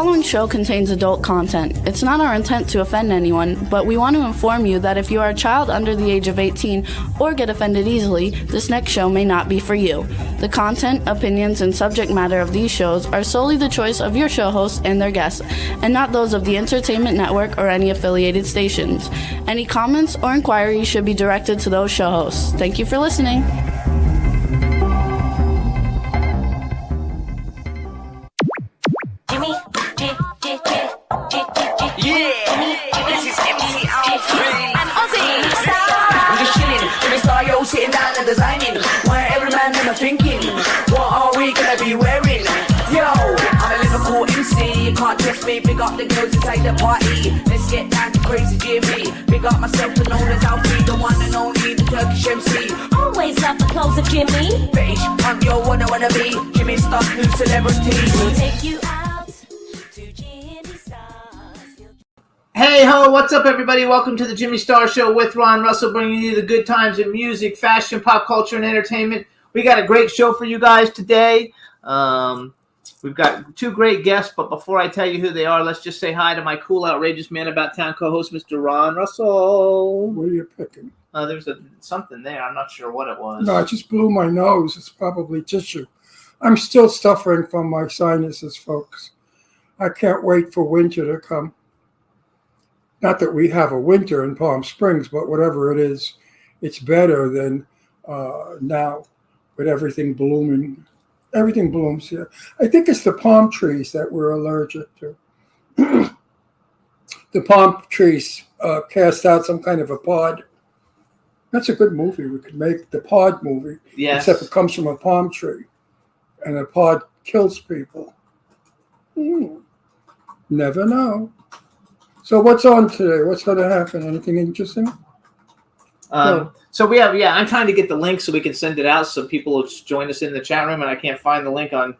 following show contains adult content. It's not our intent to offend anyone, but we want to inform you that if you are a child under the age of 18 or get offended easily, this next show may not be for you. The content, opinions, and subject matter of these shows are solely the choice of your show hosts and their guests, and not those of the Entertainment Network or any affiliated stations. Any comments or inquiries should be directed to those show hosts. Thank you for listening. Sitting down and designing, why every man never thinking, what are we gonna be wearing? Yo, I'm a Liverpool MC, you can't test me. Big up the girls inside the party, let's get down to crazy Jimmy. Big up myself and known as Alfie, the one and only, the Turkish MC. Always love the clothes of Jimmy. British punk, yo, wanna be Jimmy Star, new celebrity. We'll take you out to Jimmy Stars. Hey ho, what's up everybody? Welcome to the Jimmy Star Show with Ron Russell, bringing you the good times in music, fashion, pop culture, and entertainment. We got a great show for you guys today. We've got two great guests, but before I tell you who they are, let's just say hi to my cool, outrageous man about town co-host, Mr. Ron Russell. What are you picking? There's something there. I'm not sure what it was. No, I just blew my nose. It's probably tissue. I'm still suffering from my sinuses, folks. I can't wait for winter to come. Not that we have a winter in Palm Springs, but whatever it is, it's better than now with everything blooming. Everything blooms here. I think it's the palm trees that we're allergic to. The palm trees cast out some kind of a pod. That's a good movie. We could make the pod movie. Yes. Except it comes from a palm tree. And a pod kills people. Never know. So what's on today? What's going to happen? Anything interesting? So we have, I'm trying to get the link so we can send it out so people will join us in the chat room, and I can't find the link on,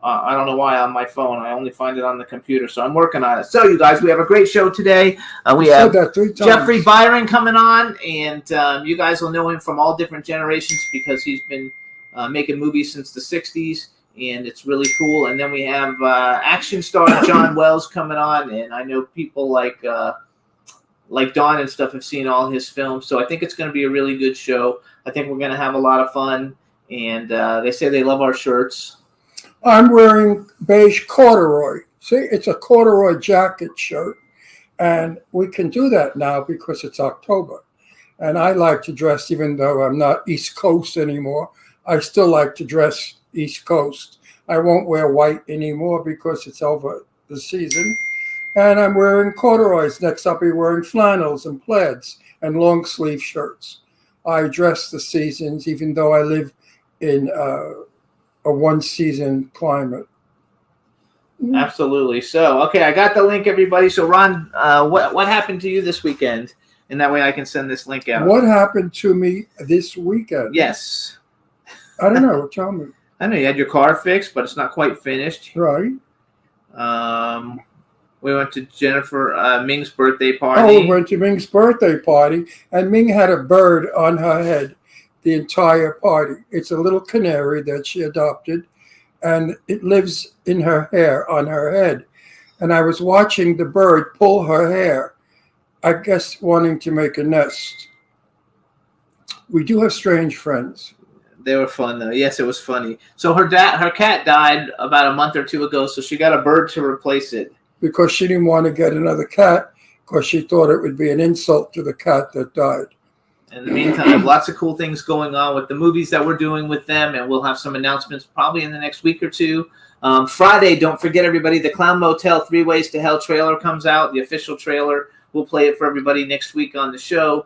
I don't know why, on my phone. I only find it on the computer, so I'm working on it. So you guys, we have a great show today. We have Jeffrey Byron coming on, and you guys will know him from all different generations because he's been making movies since the 60s. And it's really cool. And then we have action star John Wells coming on, and I know people like Dawn and stuff have seen all his films. So I think it's going to be a really good show. I think we're going to have a lot of fun, and they say they love our shirts. I'm wearing beige corduroy. See, it's a corduroy jacket shirt, and we can do that now because it's October. And I like to dress, even though I'm not East Coast anymore, I still like to dress East Coast. I won't wear white anymore because it's over the season. And I'm wearing corduroys. Next I'll be wearing flannels and plaids and long sleeve shirts. I dress the seasons even though I live in a one season climate. Absolutely. So, okay, I got the link, everybody. So Ron, what happened to you this weekend? And that way I can send this link out. What happened to me this weekend? Yes. I don't know. Tell me. I know you had your car fixed, but it's not quite finished. Right. We went to Jennifer Ming's birthday party. Oh, we went to Ming's birthday party, and Ming had a bird on her head the entire party. It's a little canary that she adopted, and it lives in her hair, on her head. And I was watching the bird pull her hair, I guess wanting to make a nest. We do have strange friends. They were fun, though. Yes, it was funny. So her cat died about a month or two ago, so she got a bird to replace it. Because she didn't want to get another cat, because she thought it would be an insult to the cat that died. In the meantime, lots of cool things going on with the movies that we're doing with them, and we'll have some announcements probably in the next week or two. Friday, don't forget, everybody, the Clown Motel 3 Ways to Hell trailer comes out, the official trailer. We'll play it for everybody next week on the show.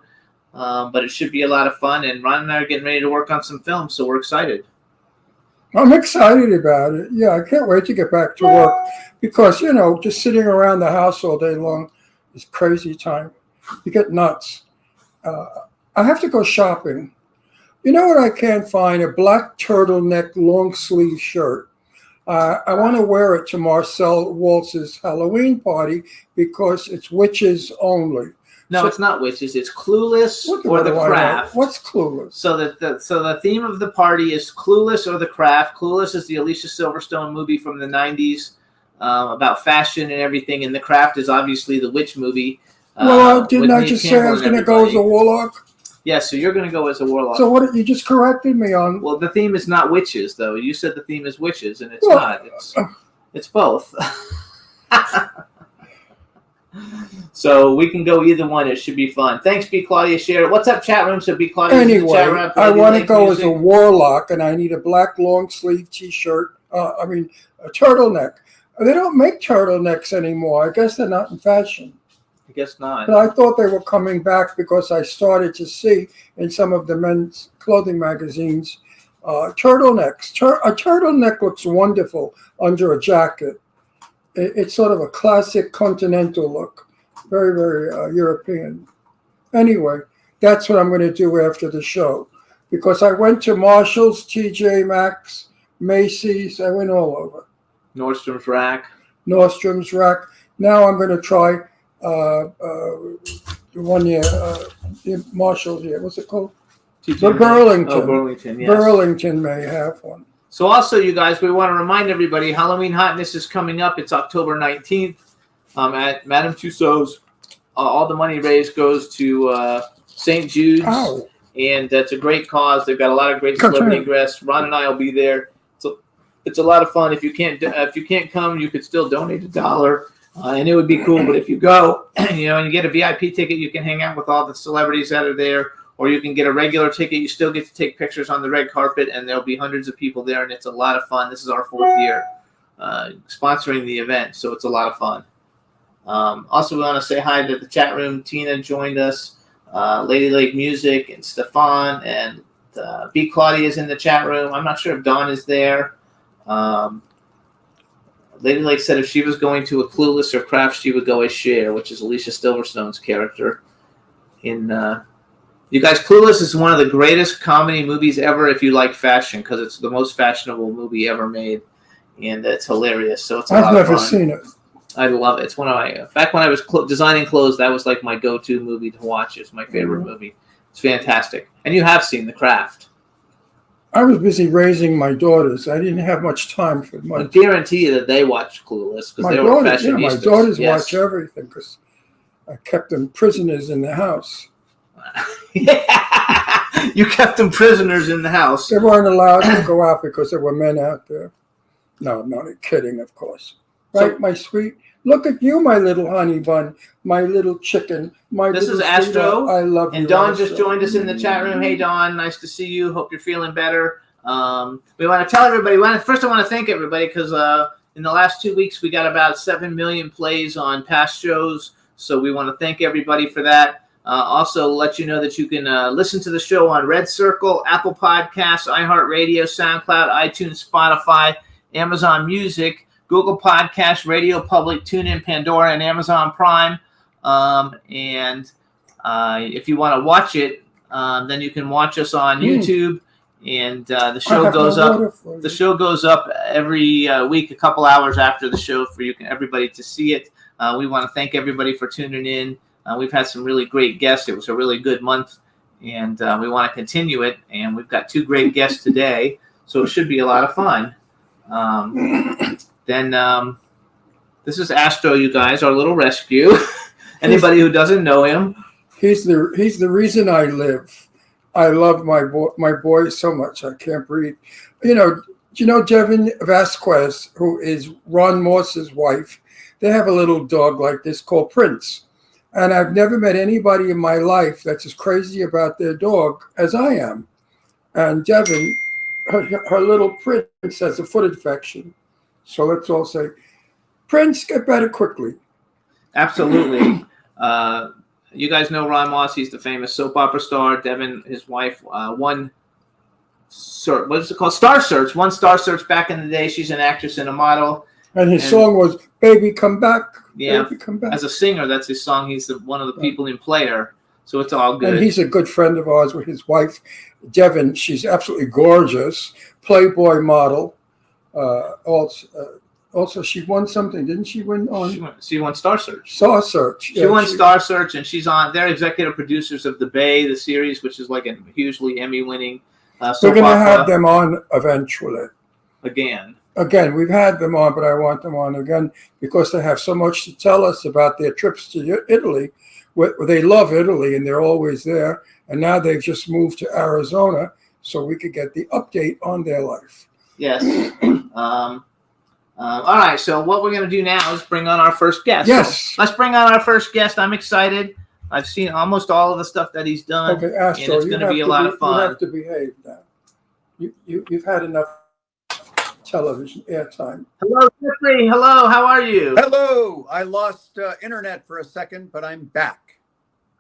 But it should be a lot of fun, and Ron and I are getting ready to work on some films, so we're excited. I'm excited about it. Yeah, I can't wait to get back to work because, just sitting around the house all day long is crazy time. You get nuts. I have to go shopping. You know what I can't find? A black turtleneck long sleeve shirt. I want to wear it to Marcel Waltz's Halloween party because it's witches only. No, it's not witches. It's Clueless or The Craft. What's Clueless? So the theme of the party is Clueless or The Craft. Clueless is the Alicia Silverstone movie from the 90s. about fashion and everything. And The Craft is obviously the witch movie. Well, with didn't I Neve just say I Campbell was and going to go as a everybody. warlock? Yeah, so you're going to go as a warlock. So what? You just corrected me on. Well, the theme is not witches, though. You said the theme is witches, and it's Well, not. It's both. So we can go either one. It should be fun. Thanks, B. Claudia. Share it. What's up, chat room? So B. Claudia in the chat Anyway, room. I want to Lady go Lake as a Music. warlock, and I need a black long sleeve T-shirt. A turtleneck. They don't make turtlenecks anymore. I guess they're not in fashion. I guess not. But I thought they were coming back because I started to see in some of the men's clothing magazines turtlenecks. A turtleneck looks wonderful under a jacket. It's sort of a classic continental look, very, very European. Anyway, that's what I'm going to do after the show, because I went to Marshall's, TJ Maxx, Macy's. I went all over. Nordstrom's Rack. Nordstrom's Rack. Now I'm going to try the one here, Marshall's here. What's it called? The Burlington. Oh, Burlington, yes. Burlington may have one. So also, you guys, we want to remind everybody, Halloween Hotness is coming up. It's October 19th at Madame Tussauds. All the money raised goes to St. Jude's. Ow. And it's a great cause. They've got a lot of great celebrity guests. Ron and I will be there. So it's a lot of fun. If you can't come, you could still donate $1, and it would be cool. But if you go, and you get a VIP ticket, you can hang out with all the celebrities that are there. Or you can get a regular ticket. You still get to take pictures on the red carpet, and there'll be hundreds of people there, and it's a lot of fun. This is our 4th year sponsoring the event, so it's a lot of fun. Also, we want to say hi to the chat room. Tina joined us, Lady Lake Music, and Stefan, and B. Claudia is in the chat room. I'm not sure if Dawn is there. Lady Lake said if she was going to a Clueless or Craft, she would go as Cher, which is Alicia Silverstone's character in... You guys, Clueless is one of the greatest comedy movies ever if you like fashion, because it's the most fashionable movie ever made, and it's hilarious. So it's a lot I've of never fun. seen it. I love it. It's one of my back when I was designing clothes. That was like my go-to movie to watch. It's my favorite movie. It's fantastic. And you have seen The Craft. I was busy raising my daughters. I didn't have much time for I my guarantee you that they watched Clueless because my they were daughters. Yeah, fashionistas. my daughters Yes. watch everything because I kept them prisoners in the house. Yeah. You kept them prisoners in the house. They weren't allowed to go out because there were men out there. No, I'm not kidding, of course. Right, So- my sweet? Look at you, my little honey bun, my little chicken, my This little is Astro, sweetheart. I love you. And Dawn Astro. just joined us in the chat room. Hey, Dawn, nice to see you. Hope you're feeling better. We want to tell everybody. First, I want to thank everybody because in the last 2 weeks we got about 7 million plays on past shows. So we want to thank everybody for that. Also, let you know that you can listen to the show on Red Circle, Apple Podcasts, iHeartRadio, SoundCloud, iTunes, Spotify, Amazon Music, Google Podcasts, Radio Public, TuneIn, Pandora, and Amazon Prime. And if you want to watch it, then you can watch us on YouTube. And the I show have goes no up. water for you. The show goes up every week, a couple hours after the show, for everybody to see it. We want to thank everybody for tuning in. We've had some really great guests. It was a really good month, and we want to continue it. And we've got 2 great guests today, so it should be a lot of fun. This is Astro, you guys, our little rescue. Anybody who doesn't know him, He's the reason I live. I love my boy so much. I can't breathe. Do you know Devin Vasquez, who is Ron Moss's wife? They have a little dog like this called Prince. And I've never met anybody in my life that's as crazy about their dog as I am. And Devin, her little Prince has a foot infection. So let's all say, Prince, get better quickly. absolutely. You guys know Ron Moss. He's the famous soap opera star. Devin, his wife, won what is it called? Star Search. Won Star Search back in the day. She's an actress and a model. And his song was "Baby Come Back." Yeah, Baby Come Back. as a singer, that's his song. He's one of the people in Player, so it's all good. And he's a good friend of ours with his wife, Devin. She's absolutely gorgeous, Playboy model. Also, she won something, didn't she? Win on She won Star Search. Star Search. She won Star Search, and she's on. They're executive producers of The Bay, the series, which is like a hugely Emmy-winning We're soap going to opera. have them on eventually. Again. again, we've had them on, but I want them on again because they have so much to tell us about their trips to Italy. They love Italy and they're always there. And now they've just moved to Arizona so we could get the update on their life. Yes. All right. So what we're going to do now is bring on our first guest. Yes. So let's bring on our first guest. I'm excited. I've seen almost all of the stuff that he's done. Okay, Astro, and it's going to be a lot of fun. You have to behave now. You've had enough television airtime. Hello, Jeffrey. Hello. How are you? Hello. I lost internet for a second, but I'm back.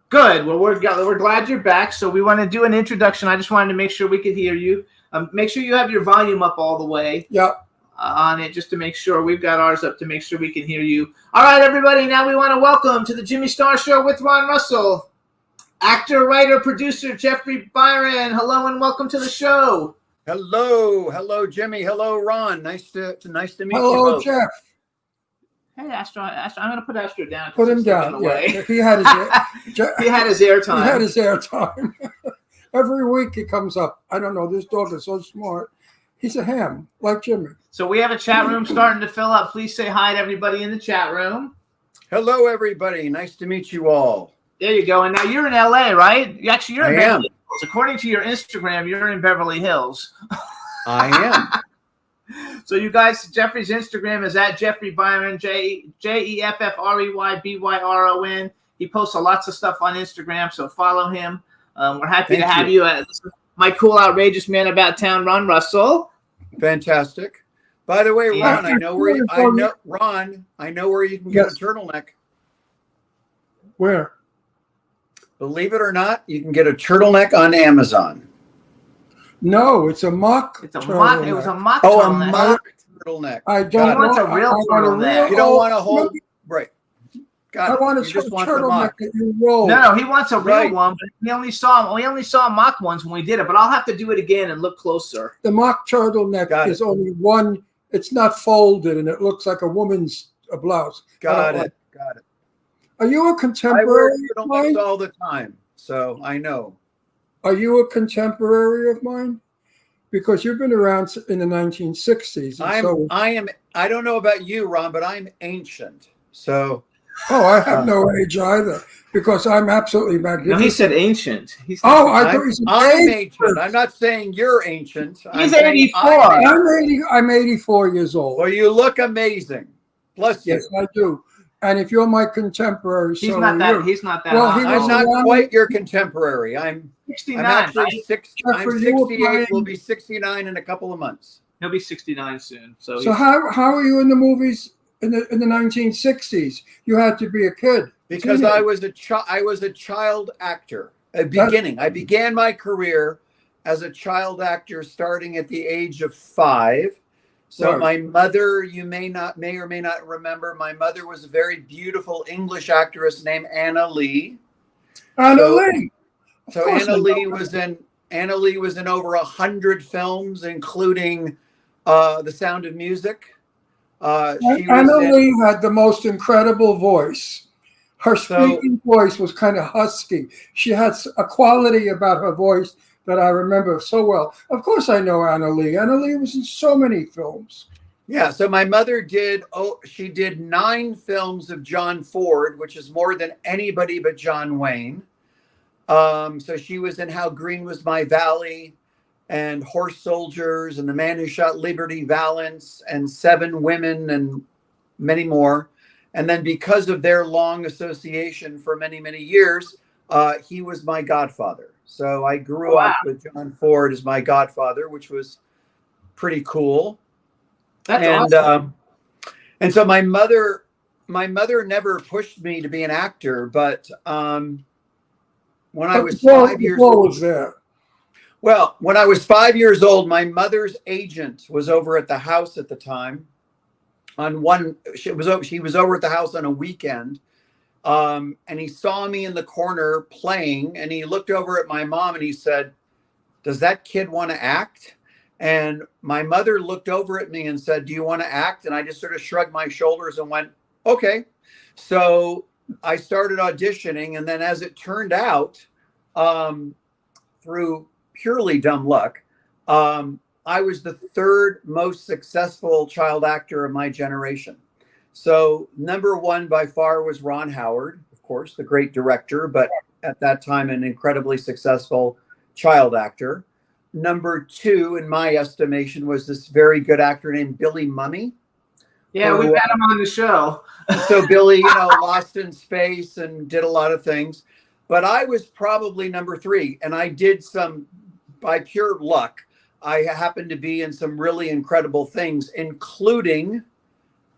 Good. Well, we're glad you're back. So we want to do an introduction. I just wanted to make sure we could hear you. Make sure you have your volume up all the way. Yeah. On it just to make sure we've got ours up to make sure we can hear you. All right, everybody. Now we want to welcome to the Jimmy Star Show with Ron Russell, actor, writer, producer Jeffrey Byron. Hello and welcome to the show. Hello, Jimmy. Hello, Ron. Nice to meet you Hello, both. Jeff. Hey, Astro. I'm going to put Astro down. Put him down. Yeah. He had his He had his airtime. He had his airtime. Every week he comes up. I don't know. This dog is so smart. He's a ham, like Jimmy. So we have a chat room starting to fill up. Please say hi to everybody in the chat room. Hello, everybody. Nice to meet you all. There you go. And now you're in LA, right? You're in I am. Beverly Hills. According to your Instagram, you're in Beverly Hills. I am. So you guys, Jeffrey's Instagram is at Jeffrey Byron, JEFFREYBYRON. He posts lots of stuff on Instagram, so follow him. We're happy to have you. My cool, outrageous man about town, Ron Russell. Fantastic. By the way, Yeah. Ron, I know where you can get Yes. a turtleneck. Where? Believe it or not, you can get a turtleneck on Amazon. No, it's a mock. It's a mock. It was a mock. Oh, a turtleneck. mock turtleneck. I Got don't it. want a want real I want a turtleneck. real You don't want to old- hold right. Got I it. want a You just want the turtleneck mock. that you roll. No, he wants a real Right. one, but we only saw mock ones when we did it. But I'll have to do it again and look closer. The mock turtleneck Got it. is only one. It's not folded, and it looks like a woman's blouse. I Got don't it. Got it. Are you a I wear contemporary of mine? turtlenecks all the time, so I know. Are you a contemporary of mine? Because you've been around in the 1960s. And I don't know about you, Ron, but I'm ancient. So I have no age either because I'm absolutely No, magnificent. he said ancient. He's I thought you said I'm age. ancient. I'm not saying you're ancient. He's saying 84. I'm 84 years old. Well, you look amazing. Bless you. Yes, I do. And if you're my contemporary, He's so not are that. you. He's not that. Well, hot. he I'm was not around- quite your contemporary. I'm 69. actually Right? I'm Jeffrey, you were 68. playing- Will be 69 in a couple of months. He'll be 69 soon. So, So how are you in the movies in the 1960s? You had to be a kid. Because I was a child actor. I began my career as a child actor starting at the age of 5. So Right. my mother, you may or may not remember, my mother was a very beautiful English actress named Anna Lee. Anna So- Lee. Of So course I Anna know Lee was in over 100 films, including The Sound of Music. Anna Lee had the most incredible voice. Her So- speaking voice was kind of husky. She had a quality about her voice that I remember so well. Of course, I know Anna Lee. Anna Lee was in so many films. Yeah, so my mother did 9 films of John Ford, which is more than anybody but John Wayne. So she was in How Green Was My Valley and Horse Soldiers and The Man Who Shot Liberty Valance and 7 Women and many more. And then because of their long association for many, many years, he was my godfather. So I grew up with John Ford as my godfather, which was pretty cool. that's And awesome. and so my mother never pushed me to be an actor, but when I was 5 years Paul old, was there. well, when I was 5 years old, my mother's agent was over at the house at the time. She was over at the house on a weekend, and he saw me in the corner playing, and he looked over at my mom and he said, "Does that kid want to act?" And my mother looked over at me and said, "Do you want to act?" And I just sort of shrugged my shoulders and went, "Okay." So I started auditioning, and then as it turned out, through purely dumb luck, I was the third most successful child actor of my generation. So number one by far was Ron Howard, of course, the great director, but at that time an incredibly successful child actor. Number two, in my estimation, was this very good actor named Billy Mumy. Yeah, we've had him on the show. So Billy, you know, Lost in Space and did a lot of things. But I was probably number three. And I did some, by pure luck, I happened to be in some really incredible things, including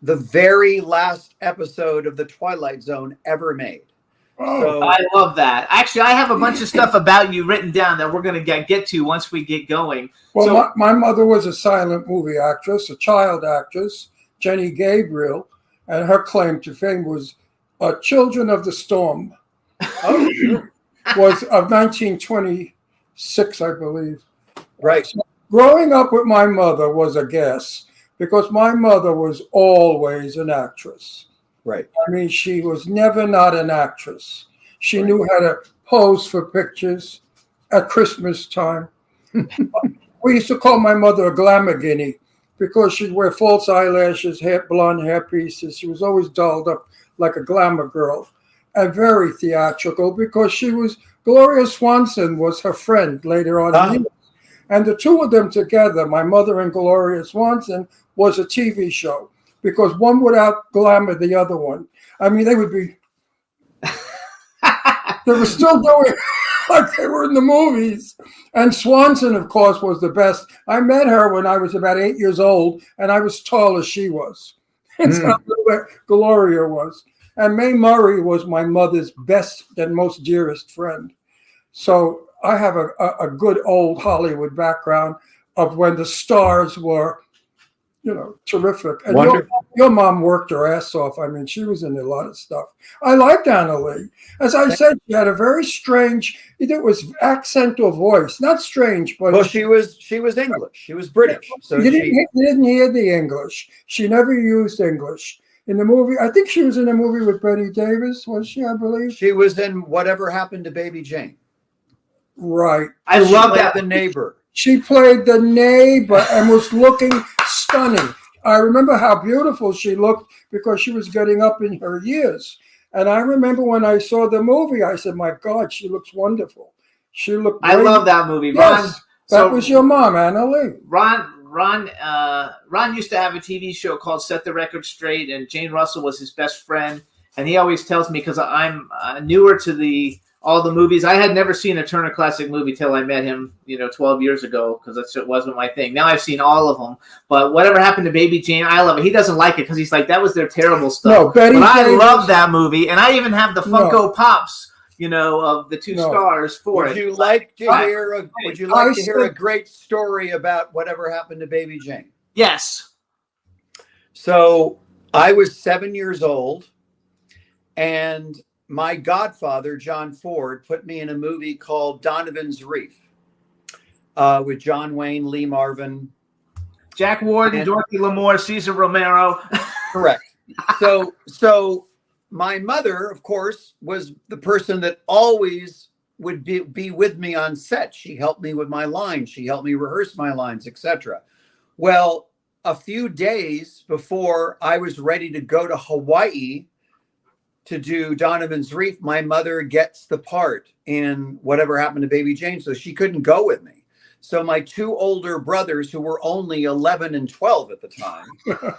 the very last episode of The Twilight Zone ever made. So, I love that. Actually, I have a bunch of stuff about you written down that we're going to get to once we get going. Well, So- my mother was a silent movie actress, a child actress, Jenny Gabriel, and her claim to fame was Children of the Storm. oh, sure. Was of 1926, I believe. Right. So growing up with my mother was a guess because my mother was always an actress. Right. I mean, she was never not an actress. She knew how to pose for pictures at Christmas time. We used to call my mother a glamour guinea because she'd wear false eyelashes, blonde hair pieces. She was always dolled up like a glamour girl and very theatrical because Gloria Swanson was her friend later on in years. And the two of them together, my mother and Gloria Swanson, was a TV show because one would out-glamour the other one. I mean, they would be, they were still doing like they were in the movies. And Swanson, of course, was the best. I met her when I was about 8 years old, and I was tall as she was. That's how little Gloria was. And Mae Murray was my mother's best and most dearest friend. So I have a good old Hollywood background of when the stars were, you know, terrific. And your mom worked her ass off. I mean, she was in a lot of stuff. I liked Anna Lee. As I said, she had a very strange, it was accent or voice. Not strange, but... Well, she was English. She was British. So you didn't hear the English. She never used English. In the movie, I think she was in a movie with Betty Davis, was she, I believe? she was in Whatever Happened to Baby Jane. Right. I She love played that. the neighbor. She played the neighbor and was looking stunning. I remember how beautiful she looked because she was getting up in her years. And I remember when I saw the movie, I said, my God, she looks wonderful. She looked I great. love that movie. Yes, that was your mom, Anna Lee. Ron used to have a TV show called Set the Record Straight, and Jane Russell was his best friend. And he always tells me, because I'm newer to all the movies. I had never seen a Turner Classic movie till I met him, 12 years ago, because it wasn't my thing. Now I've seen all of them. But Whatever Happened to Baby Jane, I love it. He doesn't like it because he's like, that was their terrible stuff. No, Betty but I Davis- love that movie, and I even have the Funko Pops, of the two stars for Would it. you like to hear I a great story about Whatever Happened to Baby Jane? Yes. So I was 7 years old, and my godfather, John Ford, put me in a movie called Donovan's Reef with John Wayne, Lee Marvin. Jack Warden, Dorothy Lamour, Cesar Romero. Correct. So my mother, of course, was the person that always would be with me on set. She helped me with my lines. She helped me rehearse my lines, etc. Well, a few days before I was ready to go to Hawaii to do Donovan's Reef, my mother gets the part in Whatever Happened to Baby Jane, so she couldn't go with me. So my two older brothers, who were only 11 and 12 at the time,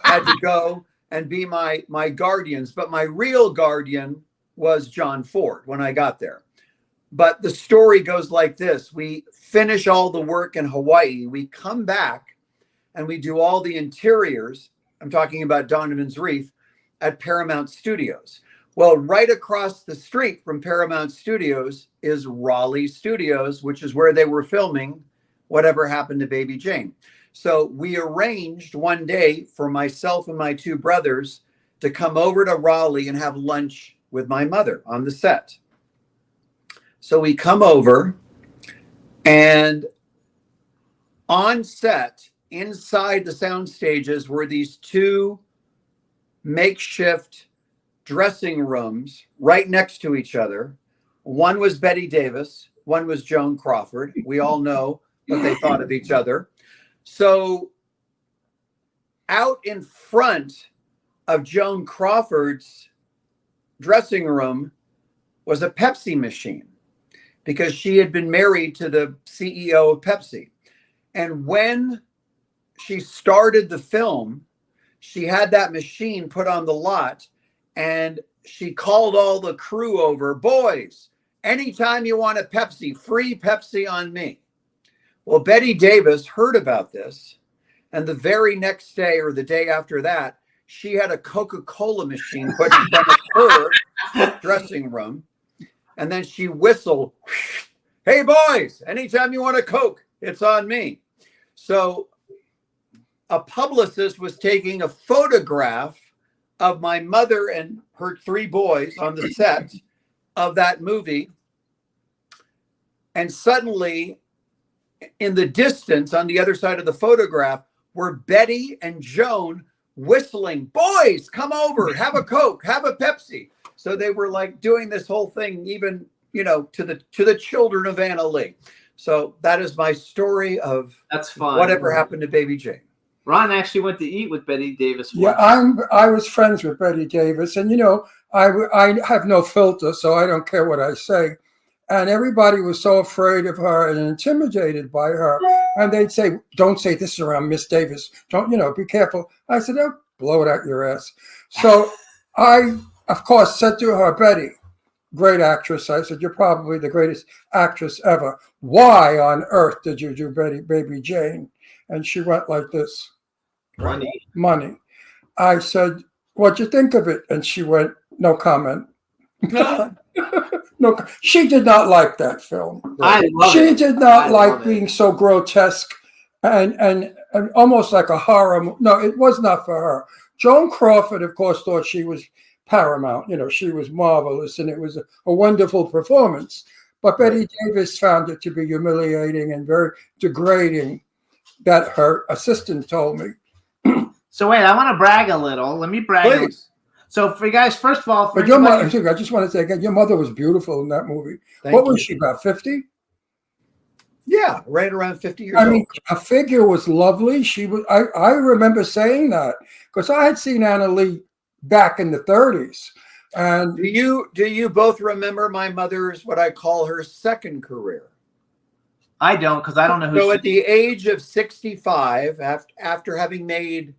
had to go and be my guardians. But my real guardian was John Ford when I got there. But the story goes like this. We finish all the work in Hawaii. We come back and we do all the interiors. I'm talking about Donovan's Reef at Paramount Studios. Well, right across the street from Paramount Studios is Raleigh Studios, which is where they were filming Whatever Happened to Baby Jane. So we arranged one day for myself and my two brothers to come over to Raleigh and have lunch with my mother on the set. So we come over, and on set, inside the sound stages, were these two makeshift dressing rooms right next to each other. One was Betty Davis, one was Joan Crawford. We all know what they thought of each other. So out in front of Joan Crawford's dressing room was a Pepsi machine because she had been married to the CEO of Pepsi. And when she started the film, she had that machine put on the lot, and she called all the crew over, boys, anytime you want a Pepsi, free Pepsi on me. Well, Betty Davis heard about this, and the very next day or the day after that, she had a Coca-Cola machine put in front of her dressing room, and then she whistled, hey, boys, anytime you want a Coke, it's on me. So a publicist was taking a photograph of my mother and her 3 boys on the set of that movie. And suddenly, in the distance, on the other side of the photograph, were Betty and Joan whistling, boys, come over, have a Coke, have a Pepsi. So they were like doing this whole thing, even, you know, to the children of Anna Lee. So that is my story of That's fun. whatever happened to Baby Jane. Ron actually went to eat with Betty Davis. Yeah, I was friends with Betty Davis, and you know, I have no filter, so I don't care what I say. And everybody was so afraid of her and intimidated by her. And they'd say, don't say this around Miss Davis. Don't, you know, be careful. I said, oh, blow it out your ass. So I, of course, said to her, Betty, great actress. I said, you're probably the greatest actress ever. Why on earth did you do Baby Jane? And she went like this. Money. I said, what'd you think of it? And she went, no comment. No, she did not like that film. She did not like being so grotesque and almost like a horror. No, it was not for her. Joan Crawford, of course, thought she was paramount. You know, she was marvelous, and it was a wonderful performance. But Betty Davis found it to be humiliating and very degrading. That her assistant told me. So wait, I want to brag a little. Let me brag. Please. So for you guys, first of all, But your mother, I just want to say again, your mother was beautiful in that movie. What was she, about 50? Yeah, right around 50 years I old. mean, her figure was lovely. She was. I remember saying that because I had seen Anna Lee back in the 30s. And Do you both remember my mother's, what I call her second career? I don't, because I don't know who. So at the age of 65, after having made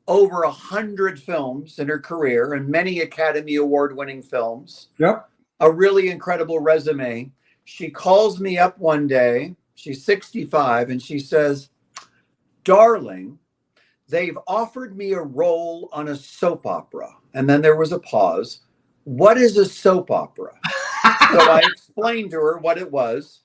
over 100 films in her career and many Academy Award-winning films, yep, a really incredible resume, she calls me up one day. She's 65, and she says, darling, they've offered me a role on a soap opera. And then there was a pause. What is a soap opera? So I explained to her what it was.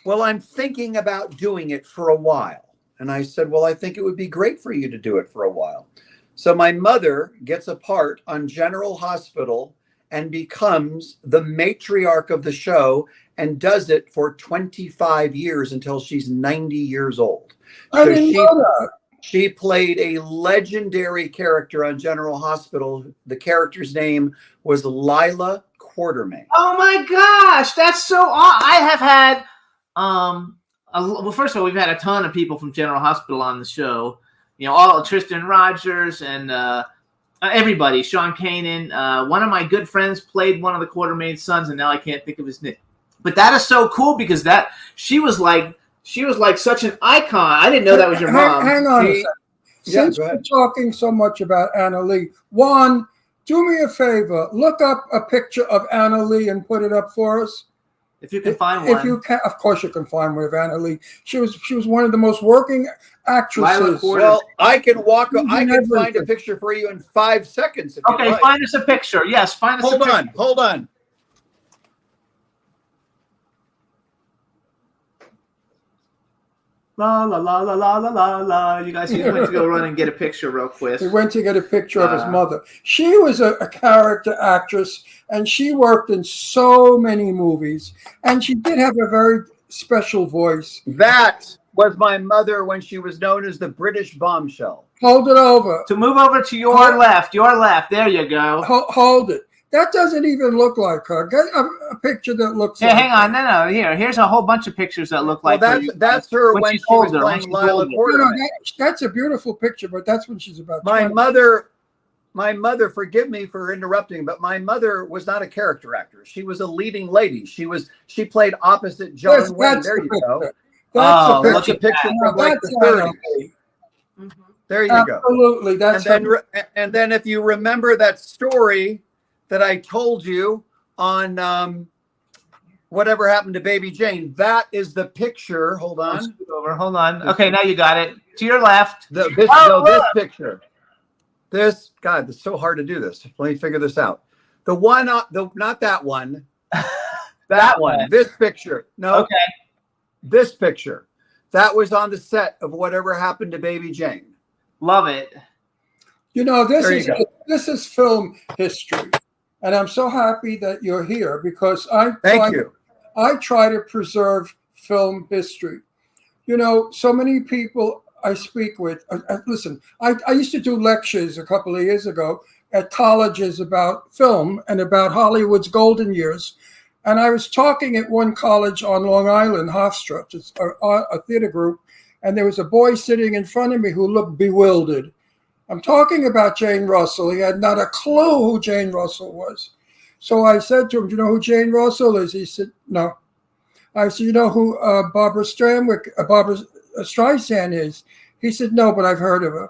Well, I'm thinking about doing it for a while. And I said, well, I think it would be great for you to do it for a while. So my mother gets a part on General Hospital and becomes the matriarch of the show and does it for 25 years until she's 90 years old. I didn't know that. She played a legendary character on General Hospital. The character's name was Lila Quartermain. Oh my gosh, that's so I have had well, first of all, we've had a ton of people from General Hospital on the show. You know, all Tristan Rogers and everybody, Sean Kanan. One of my good friends played one of the Quartermain's sons, and now I can't think of his name. But that is so cool because she was like such an icon. I didn't know that was your mom. Hang on a second. Since go we're ahead. talking so much about Anna Lee, Juan, do me a favor. Look up a picture of Anna Lee and put it up for us. If you can find one. If you can, of course you can find one of Anna Lee. She was one of the most working actresses. Well, I can never find a picture for you in 5 seconds. If Okay, you'd like. find us a picture. Yes, find us a picture. Hold on. La la la la la la la la. You guys went to go run and get a picture real quick. He went to get a picture of his mother. She was a character actress, and she worked in so many movies. And she did have a very special voice. That was my mother when she was known as the British Bombshell. Hold it over. To move over to your left. There you go. Hold it. That doesn't even look like her. Get a picture that looks Yeah, like hang on. No. Here's a whole bunch of pictures that look Well, like her. that's her when she's she was older, when playing she's Lila older. No, Quartermain. that's a beautiful picture, but that's when she's about My 20. mother, forgive me for interrupting, but my mother was not a character actor. She was a leading lady. She played opposite John Yes, Wayne. that's There the you picture. go. That's Oh, the look picture. That's a picture Now, from like that's the 30s. Mhm. There you go. Absolutely. And That's then, her. and then if you remember that story that I told you on whatever happened to Baby Jane, that is the picture. Hold on. Scoot over. Hold on. Okay, now you got it. To your left. This picture. This, God, it's so hard to do this. Let me figure this out. The one, not that one. That one. This picture. No. Okay. This picture. That was on the set of Whatever Happened to Baby Jane. Love it. You know, There you go. this is film history. And I'm so happy that you're here because Thank you. I try to preserve film history. You know, so many people I speak with, listen, I used to do lectures a couple of years ago at colleges about film and about Hollywood's golden years. And I was talking at one college on Long Island, Hofstra, it's a theater group, and there was a boy sitting in front of me who looked bewildered. I'm talking about Jane Russell. He had not a clue who Jane Russell was. So I said to him, do you know who Jane Russell is? He said, no. I said, you know who Barbara Streisand is? He said, no, but I've heard of her.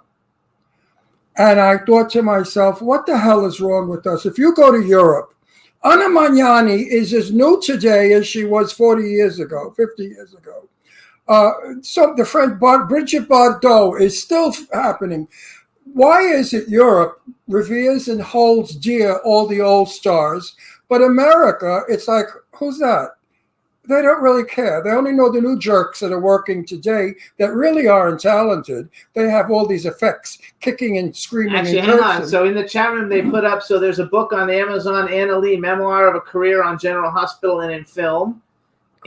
And I thought to myself, what the hell is wrong with us? If you go to Europe, Anna Magnani is as new today as she was 40 years ago, 50 years ago. So the French Brigitte Bardot is still happening. Why is it Europe reveres and holds dear all the old stars, but America, it's like, who's that? They don't really care. They only know the new jerks that are working today that really aren't talented. They have all these effects, kicking and screaming. Actually, and hang on. cursing. So in the chat room, they put up, so there's a book on Amazon, Anna Lee, Memoir of a Career on General Hospital and in Film.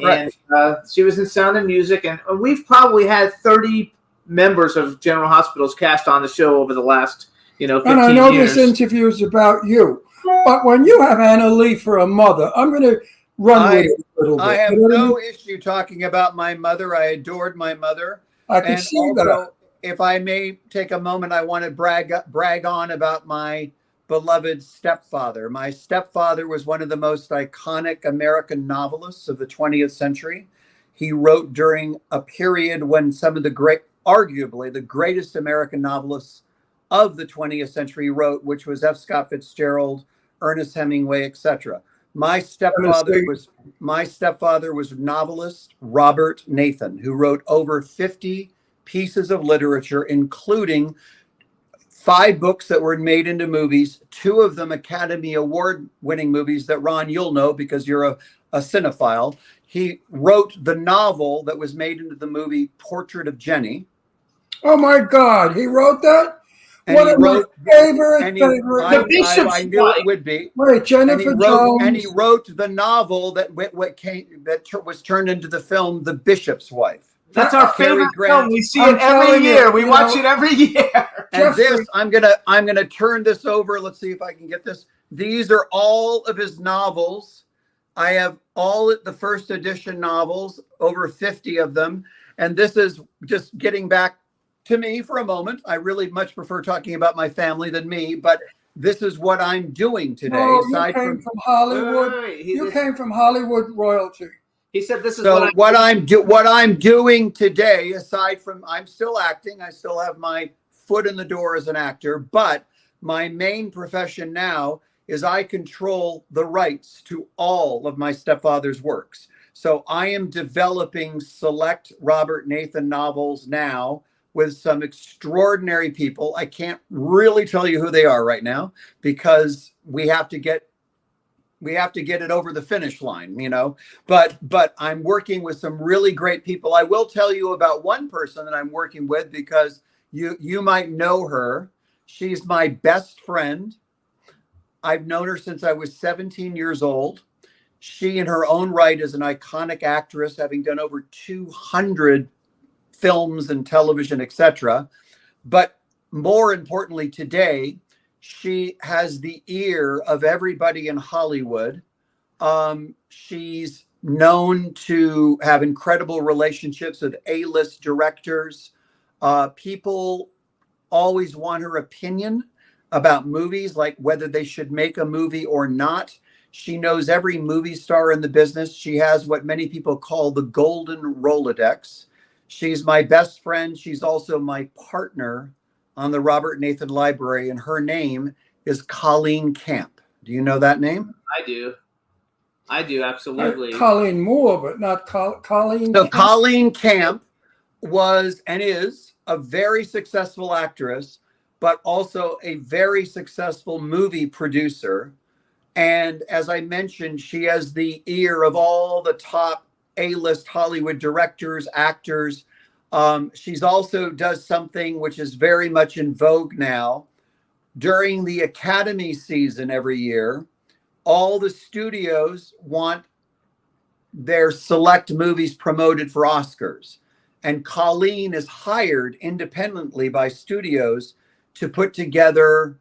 Correct. And she was in Sound and Music. And we've probably had 30 members of General Hospital's cast on the show over the last, 15 And I know years. this interview is about you. But when you have Anna Lee for a mother, I'm going to run with it a little bit. I have You know what I no mean? issue talking about my mother. I adored my mother. I can And see also, that. if I may take a moment, I want to brag on about my beloved stepfather. My stepfather was one of the most iconic American novelists of the 20th century. He wrote during a period when some of arguably the greatest American novelists of the 20th century wrote, which was F. Scott Fitzgerald, Ernest Hemingway, etc. My stepfather was novelist Robert Nathan, who wrote over 50 pieces of literature, including 5 books that were made into movies, 2 of them Academy Award-winning movies that, Ron, you'll know because you're a cinephile. He wrote the novel that was made into the movie Portrait of Jenny. Oh my God, he wrote that? And One he of my wrote- favorite. And The Bishop's I knew Wife. it would be. Wait, Jennifer Jones. And he wrote the novel that was turned into the film The Bishop's Wife. That's our Cary favorite Grant. film. We see I'm it every telling you, year. We you watch know- it every year. And Jeffrey- this, I'm gonna turn this over. Let's see if I can get this. These are all of his novels. I have all the first edition novels, over 50 of them. And this is just getting back to me for a moment. I really much prefer talking about my family than me, but this is what I'm doing today. No, you aside came from from Hollywood. Wait. You came from Hollywood royalty. He said this is so what what I'm doing today, aside from I'm still acting, I still have my foot in the door as an actor, but my main profession now is I control the rights to all of my stepfather's works. So I am developing select Robert Nathan novels now with some extraordinary people. I can't really tell you who they are right now because we have to get it over the finish line, but I'm working with some really great people. I will tell you about one person that I'm working with because you might know her. She's my best friend. I've known her since I was 17 years old. She in her own right is an iconic actress, having done over 200 films and television, etc. But more importantly today, She has the ear of everybody in Hollywood. She's known to have incredible relationships with A-list directors. People always want her opinion about movies, like whether they should make a movie or not. She knows every movie star in the business. She has what many people call the golden Rolodex. She's my best friend. She's also my partner on the Robert Nathan Library, and her name is Colleen Camp. Do you know that name? I do. Absolutely. Colleen Moore, but not Colleen. So Colleen Camp was and is a very successful actress, but also a very successful movie producer. And as I mentioned, she has the ear of all the top A-list Hollywood directors, actors. She's also does something which is very much in vogue now. During the Academy season every year, all the studios want their select movies promoted for Oscars. And Colleen is hired independently by studios to put together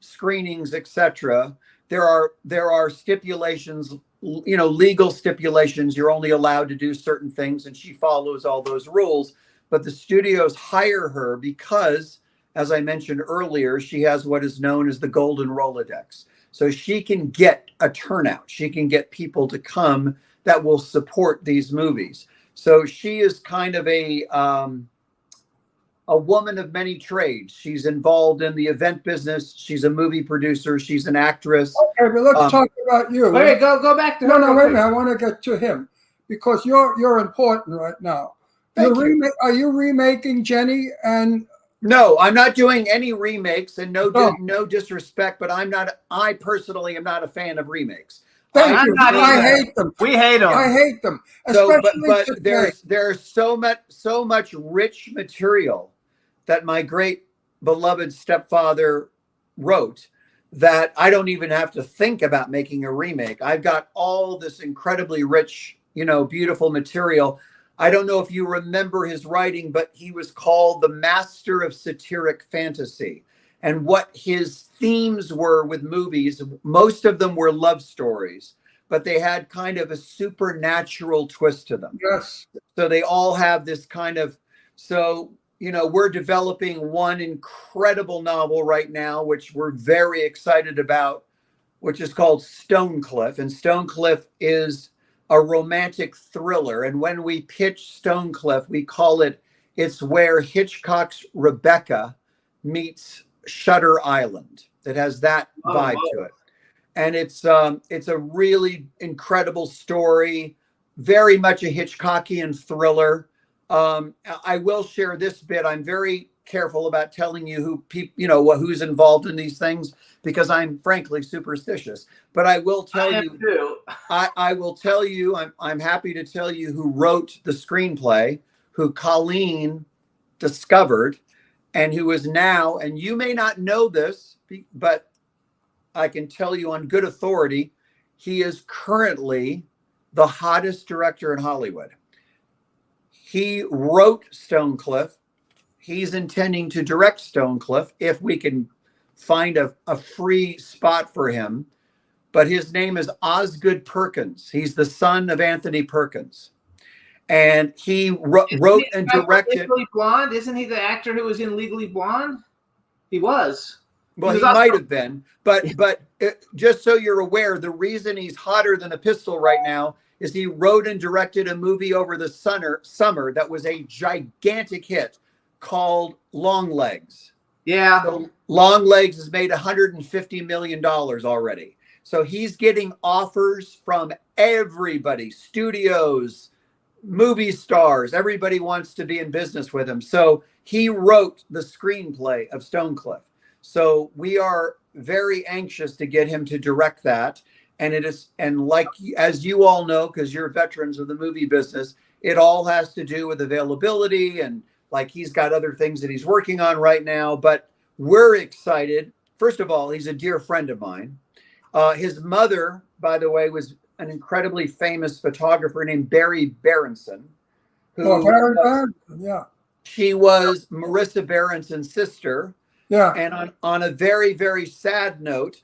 screenings, etc. There are stipulations, legal stipulations. You're only allowed to do certain things, and she follows all those rules. But the studios hire her because, as I mentioned earlier, she has what is known as the golden Rolodex. So she can get a turnout. She can get people to come that will support these movies. So she is kind of a woman of many trades. She's involved in the event business. She's a movie producer. She's an actress. Okay, but let's talk about you. Wait, go back to her. No, wait a minute. I want to get to him because you're important right now. Are you remaking Jenny? And no, I'm not doing any remakes, and no disrespect, but I personally am not a fan of remakes. Thank you. I hate them. We hate them. I hate them. So, but there's so much rich material that my great beloved stepfather wrote that I don't even have to think about making a remake. I've got all this incredibly rich, beautiful material. I don't know if you remember his writing, but he was called the master of satiric fantasy. And what his themes were with movies, most of them were love stories, but they had kind of a supernatural twist to them. Yes. So they all have this kind of, we're developing one incredible novel right now, which we're very excited about, which is called Stonecliff. And Stonecliff is a romantic thriller. And when we pitch Stonecliff, we call it's where Hitchcock's Rebecca meets Shutter Island. It has that vibe to it. And it's a really incredible story, very much a Hitchcockian thriller. I will share this bit. I'm very careful about telling you who's involved in these things because I'm frankly superstitious. But I will tell you, I will tell you, I'm happy to tell you who wrote the screenplay, who Colleen discovered, and who is now, and you may not know this, but I can tell you on good authority, he is currently the hottest director in Hollywood. He wrote Stonecliff. He's intending to direct Stonecliff if we can find a free spot for him. But his name is Osgood Perkins. He's the son of Anthony Perkins. And he wrote and directed. Legally Blonde? Isn't he the actor who was in Legally Blonde? He was. Well, he might have been. But just so you're aware, the reason he's hotter than a pistol right now is he wrote and directed a movie over the summer that was a gigantic hit called Longlegs. Yeah. So Longlegs has made $150 million already. So he's getting offers from everybody, studios, movie stars. Everybody wants to be in business with him. So he wrote the screenplay of Stonecliff. So we are very anxious to get him to direct that. And as you all know, because you're veterans of the movie business, it all has to do with availability and he's got other things that he's working on right now. But we're excited. First of all, he's a dear friend of mine. His mother, by the way, was an incredibly famous photographer named Barry Berenson. Barry Berenson, yeah. She was Marissa Berenson's sister. Yeah. And on a very, very sad note,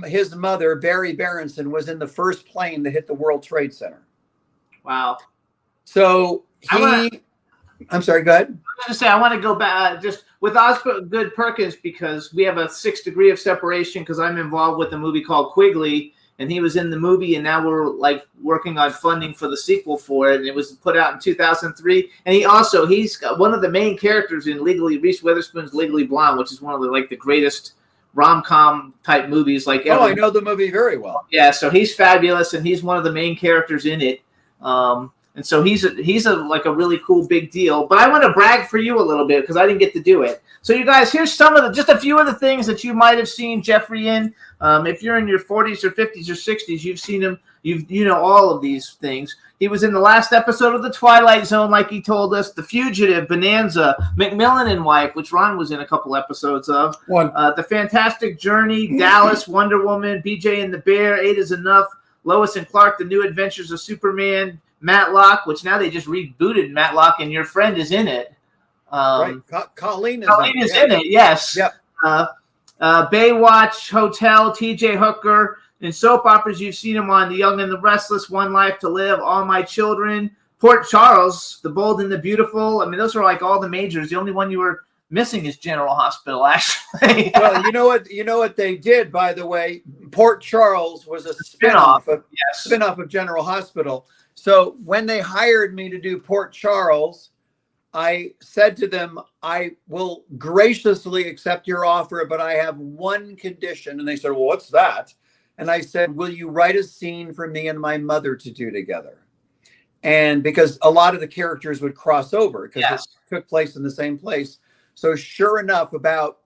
his mother, Barry Berenson, was in the first plane that hit the World Trade Center. Wow. So I'm sorry, go ahead. I was going to say, I want to go back just with Osgood Perkins because we have a 6 degree of separation because I'm involved with a movie called Quigley, and he was in the movie, and now we're like working on funding for the sequel for it, and it was put out in 2003. And he's got one of the main characters in Reese Witherspoon's Legally Blonde, which is one of the greatest rom-com type movies like ever. Oh, I know the movie very well. Yeah, so he's fabulous, and he's one of the main characters in it. And so he's a really cool big deal. But I want to brag for you a little bit because I didn't get to do it. So you guys, here's just a few of the things that you might have seen Jeffrey in. If you're in your 40s or 50s or 60s, you've seen him. You know all of these things. He was in the last episode of The Twilight Zone, like he told us. The Fugitive, Bonanza, Macmillan and Wife, which Ron was in a couple episodes of. The Fantastic Journey, Dallas, Wonder Woman, BJ and the Bear, 8 is Enough, Lois and Clark, The New Adventures of Superman, Matlock, which now they just rebooted Matlock, and your friend is in it. Right, Colleen is in it. Yes. Yep. Baywatch, Hotel, T.J. Hooker. In soap operas, you've seen him on The Young and the Restless, One Life to Live, All My Children, Port Charles, The Bold and the Beautiful. I mean, those are like all the majors. The only one you were missing is General Hospital, actually. Well, you know what they did, by the way. Port Charles was a spinoff of General Hospital. So when they hired me to do Port Charles, I said to them, I will graciously accept your offer, but I have one condition. And they said, well, what's that? And I said, will you write a scene for me and my mother to do together? And because a lot of the characters would cross over because it took place in the same place. So sure enough, about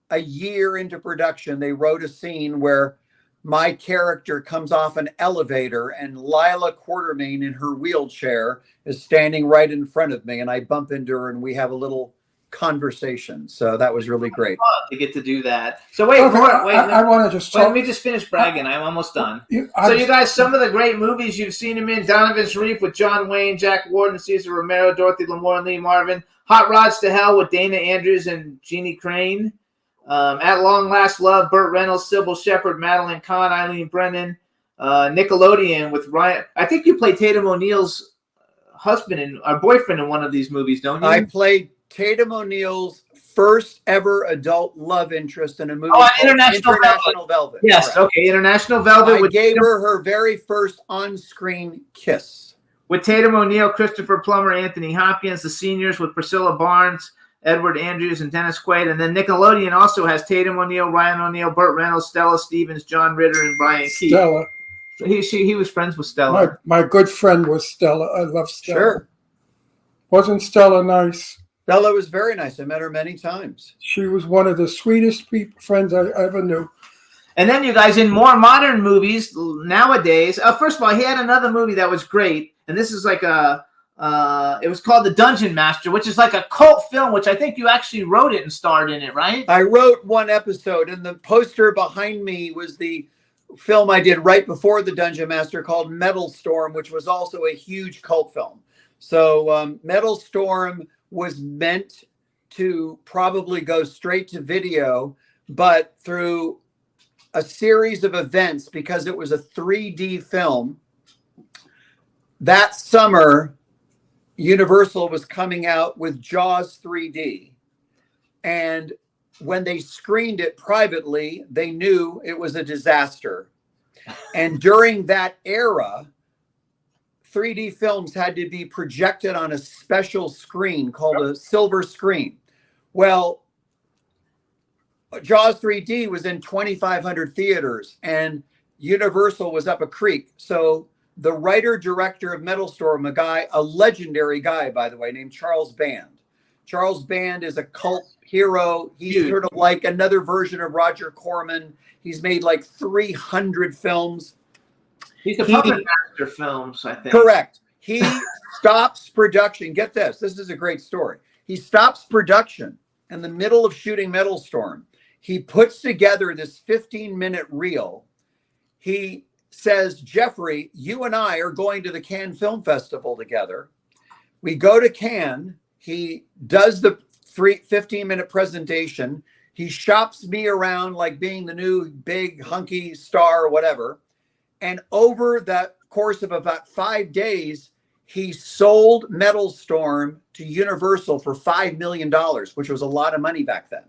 a year into production, they wrote a scene where my character comes off an elevator and Lila Quartermain in her wheelchair is standing right in front of me, and I bump into her and we have a little conversation. So that was really great to get to do that. So wait, I want to just let me just finish bragging. I'm almost done. You guys, some of the great movies you've seen him in: Donovan's Reef with John Wayne, Jack Warden, Cesar Romero, Dorothy Lamour, and Lee Marvin; Hot Rods to Hell with Dana Andrews and Jeannie Crane; At Long Last Love, Burt Reynolds, Sybil Shepherd, Madeline Kahn, Eileen Brennan; Nickelodeon with Ryan. I think you played Tatum O'Neal's husband or boyfriend in one of these movies, don't you? I played Tatum O'Neal's first ever adult love interest in a movie called International Velvet. Yes, correct. Okay, International Velvet. I gave her very first on-screen kiss. With Tatum O'Neal, Christopher Plummer, Anthony Hopkins; The Seniors with Priscilla Barnes, Edward Andrews, and Dennis Quaid. And then Nickelodeon also has Tatum O'Neal, Ryan O'Neal, Burt Reynolds, Stella Stevens, John Ritter, and Brian Keith. Stella. He was friends with Stella. My good friend was Stella. I love Stella. Sure. Wasn't Stella nice? Stella was very nice. I met her many times. She was one of the sweetest friends I ever knew. And then you guys, in more modern movies nowadays, first of all, he had another movie that was great. And this is like it was called The Dungeon Master, which is like a cult film, which I think you actually wrote it and starred in it, right? I wrote one episode, and the poster behind me was the film I did right before The Dungeon Master called Metal Storm, which was also a huge cult film. So Metal Storm was meant to probably go straight to video, but through a series of events, because it was a 3D film, that summer, Universal was coming out with Jaws 3D. And when they screened it privately, they knew it was a disaster. And during that era, 3D films had to be projected on a special screen called a silver screen. Well, Jaws 3D was in 2,500 theaters, and Universal was up a creek. So the writer-director of Metal Storm, a legendary guy, by the way, named Charles Band. Charles Band is a cult hero. He's sort of like another version of Roger Corman. He's made like 300 films. He's a puppet master films, I think. Correct. He stops production. Get this. This is a great story. He stops production in the middle of shooting Metal Storm. He puts together this 15-minute reel. He says, Jeffrey, you and I are going to the Cannes Film Festival together. We go to Cannes. He does the 15-minute presentation. He shops me around like being the new big hunky star or whatever. And over that course of about 5 days, he sold Metal Storm to Universal for $5 million, which was a lot of money back then.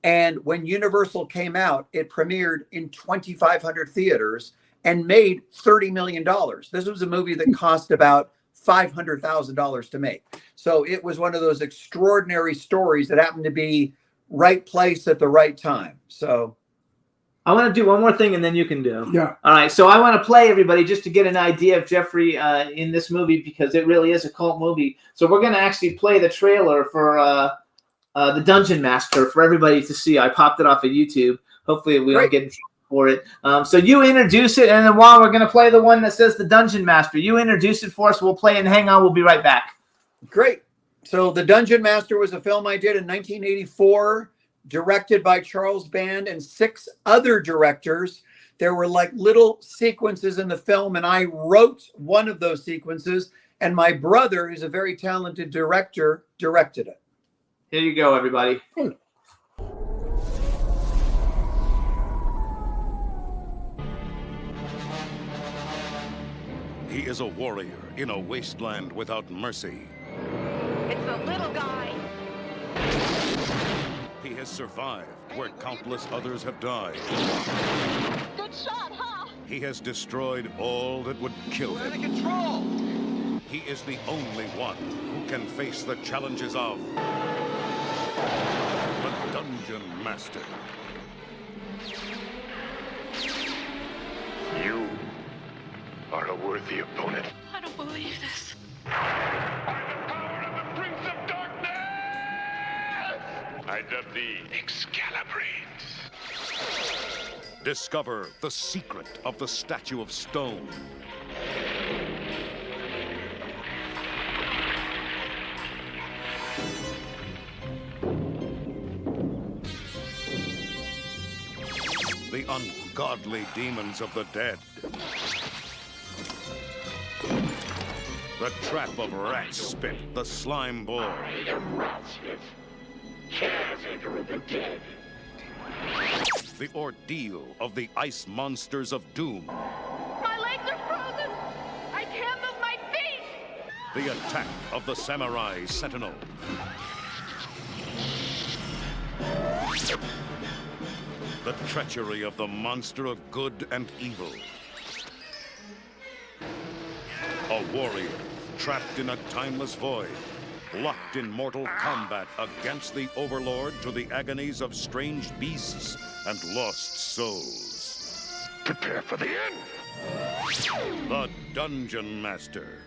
And when Universal came out, it premiered in 2,500 theaters and made $30 million. This was a movie that cost about $500,000 to make. So it was one of those extraordinary stories that happened to be right place at the right time. So I want to do one more thing and then you can do. Yeah. All right. So I want to play everybody just to get an idea of Jeffrey in this movie because it really is a cult movie. So we're going to actually play the trailer for The Dungeon Master for everybody to see. I popped it off of YouTube. Hopefully we don't get in trouble for it. So you introduce it, and then while we're going to play the one that says The Dungeon Master, you introduce it for us. We'll play and hang on. We'll be right back. Great. So The Dungeon Master was a film I did in 1984, directed by Charles Band and 6 other directors. There were like little sequences in the film, and I wrote one of those sequences, and my brother, who's a very talented director, directed it. Here you go, everybody. He is a warrior in a wasteland without mercy. It's the little guy. He has survived where countless others have died. Good shot, huh? He has destroyed all that would kill him. Control. He is the only one who can face the challenges of the Dungeon Master. You are a worthy opponent. I don't believe this. I dub thee Excalibrates. Discover the secret of the Statue of Stone. The ungodly demons of the dead. The trap of rat spit, the slime boy. I am Ratspit, caretaker of the dead. The ordeal of the ice monsters of doom. My legs are frozen. I can't move my feet. The attack of the samurai sentinel. The treachery of the monster of good and evil. A warrior trapped in a timeless void, locked in mortal combat against the overlord to the agonies of strange beasts and lost souls. Prepare for the end. The Dungeon Master.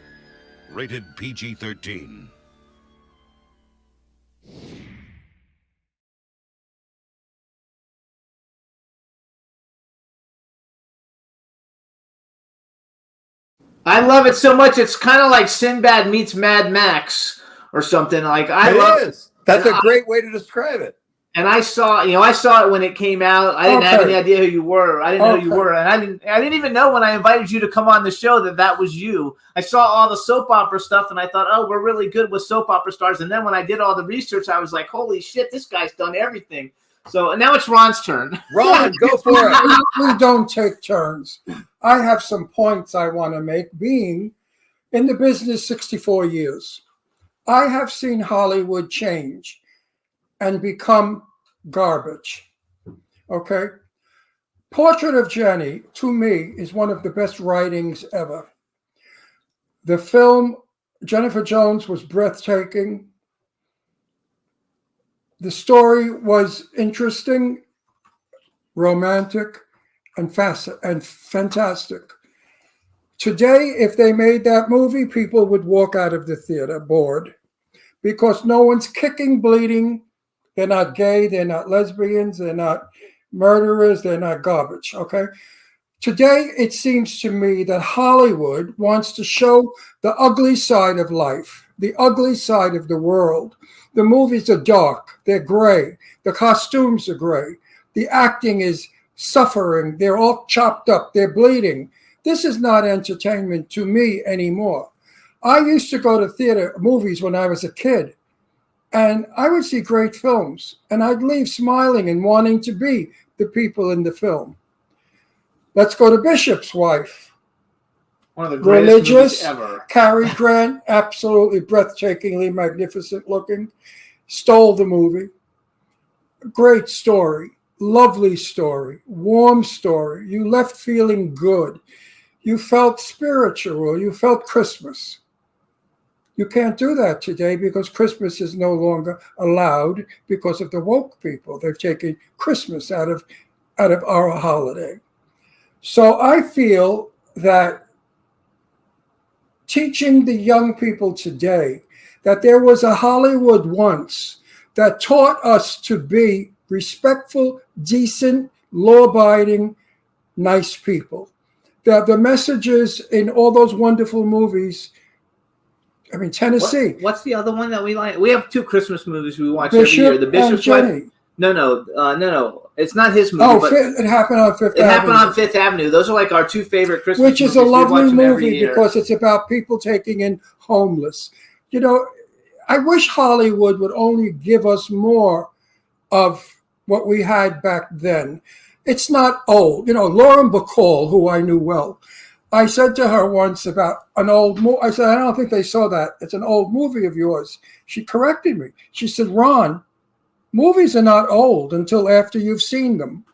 Rated PG-13. I love it so much. It's kind of like Sinbad meets Mad Max or something. Like I love It is. That's a great way to describe it. And I saw it when it came out. I didn't have any idea who you were. I didn't know who you were, and I didn't even know when I invited you to come on the show that was you. I saw all the soap opera stuff, and I thought, oh, we're really good with soap opera stars. And then when I did all the research, I was like, holy shit, this guy's done everything. So now it's Ron's turn. Ron, go for it. We don't take turns. I have some points I want to make. Being in the business 64 years, I have seen Hollywood change and become garbage. Okay? Portrait of Jenny, to me, is one of the best writings ever. The film, Jennifer Jones, was breathtaking. The story was interesting, romantic, and fantastic. Today, if they made that movie, people would walk out of the theater bored because no one's kicking, bleeding. They're not gay, they're not lesbians, they're not murderers, they're not garbage, okay? Today, it seems to me that Hollywood wants to show the ugly side of life, the ugly side of the world. The movies are dark, they're gray, the costumes are gray, the acting is suffering, they're all chopped up, they're bleeding. This is not entertainment to me anymore. I used to go to theater movies when I was a kid, And I would see great films, and I'd leave smiling and wanting to be the people in the film. Let's go to Bishop's Wife. One of the greatest movies Religious, ever. Cary Grant, absolutely breathtakingly magnificent looking, stole the movie. Great story, lovely story, warm story. You left feeling good. You felt spiritual. You felt Christmas. You can't do that today because Christmas is no longer allowed because of the woke people. They've taken Christmas out of our holiday. So I feel that teaching the young people today that there was a Hollywood once that taught us to be respectful, decent, law-abiding, nice people. That the messages in all those wonderful movies, I mean, Tennessee. What's the other one that we like? We have two Christmas movies we watch Bishop every year. The Bishop's and Wife. Jenny. No. It's not his movie. Oh, but it happened on Fifth it Avenue. happened on Fifth Avenue. Those are like our two favorite Christmas Which movies. is a We watch lovely them every movie year. because it's about people taking in homeless. You know, I wish Hollywood would only give us more of what we had back then. It's not old. You know, Lauren Bacall, who I knew well, I said to her once about an old movie. I said, I don't think they saw that. It's an old movie of yours. She corrected me. She said, Ron, movies are not old until after you've seen them.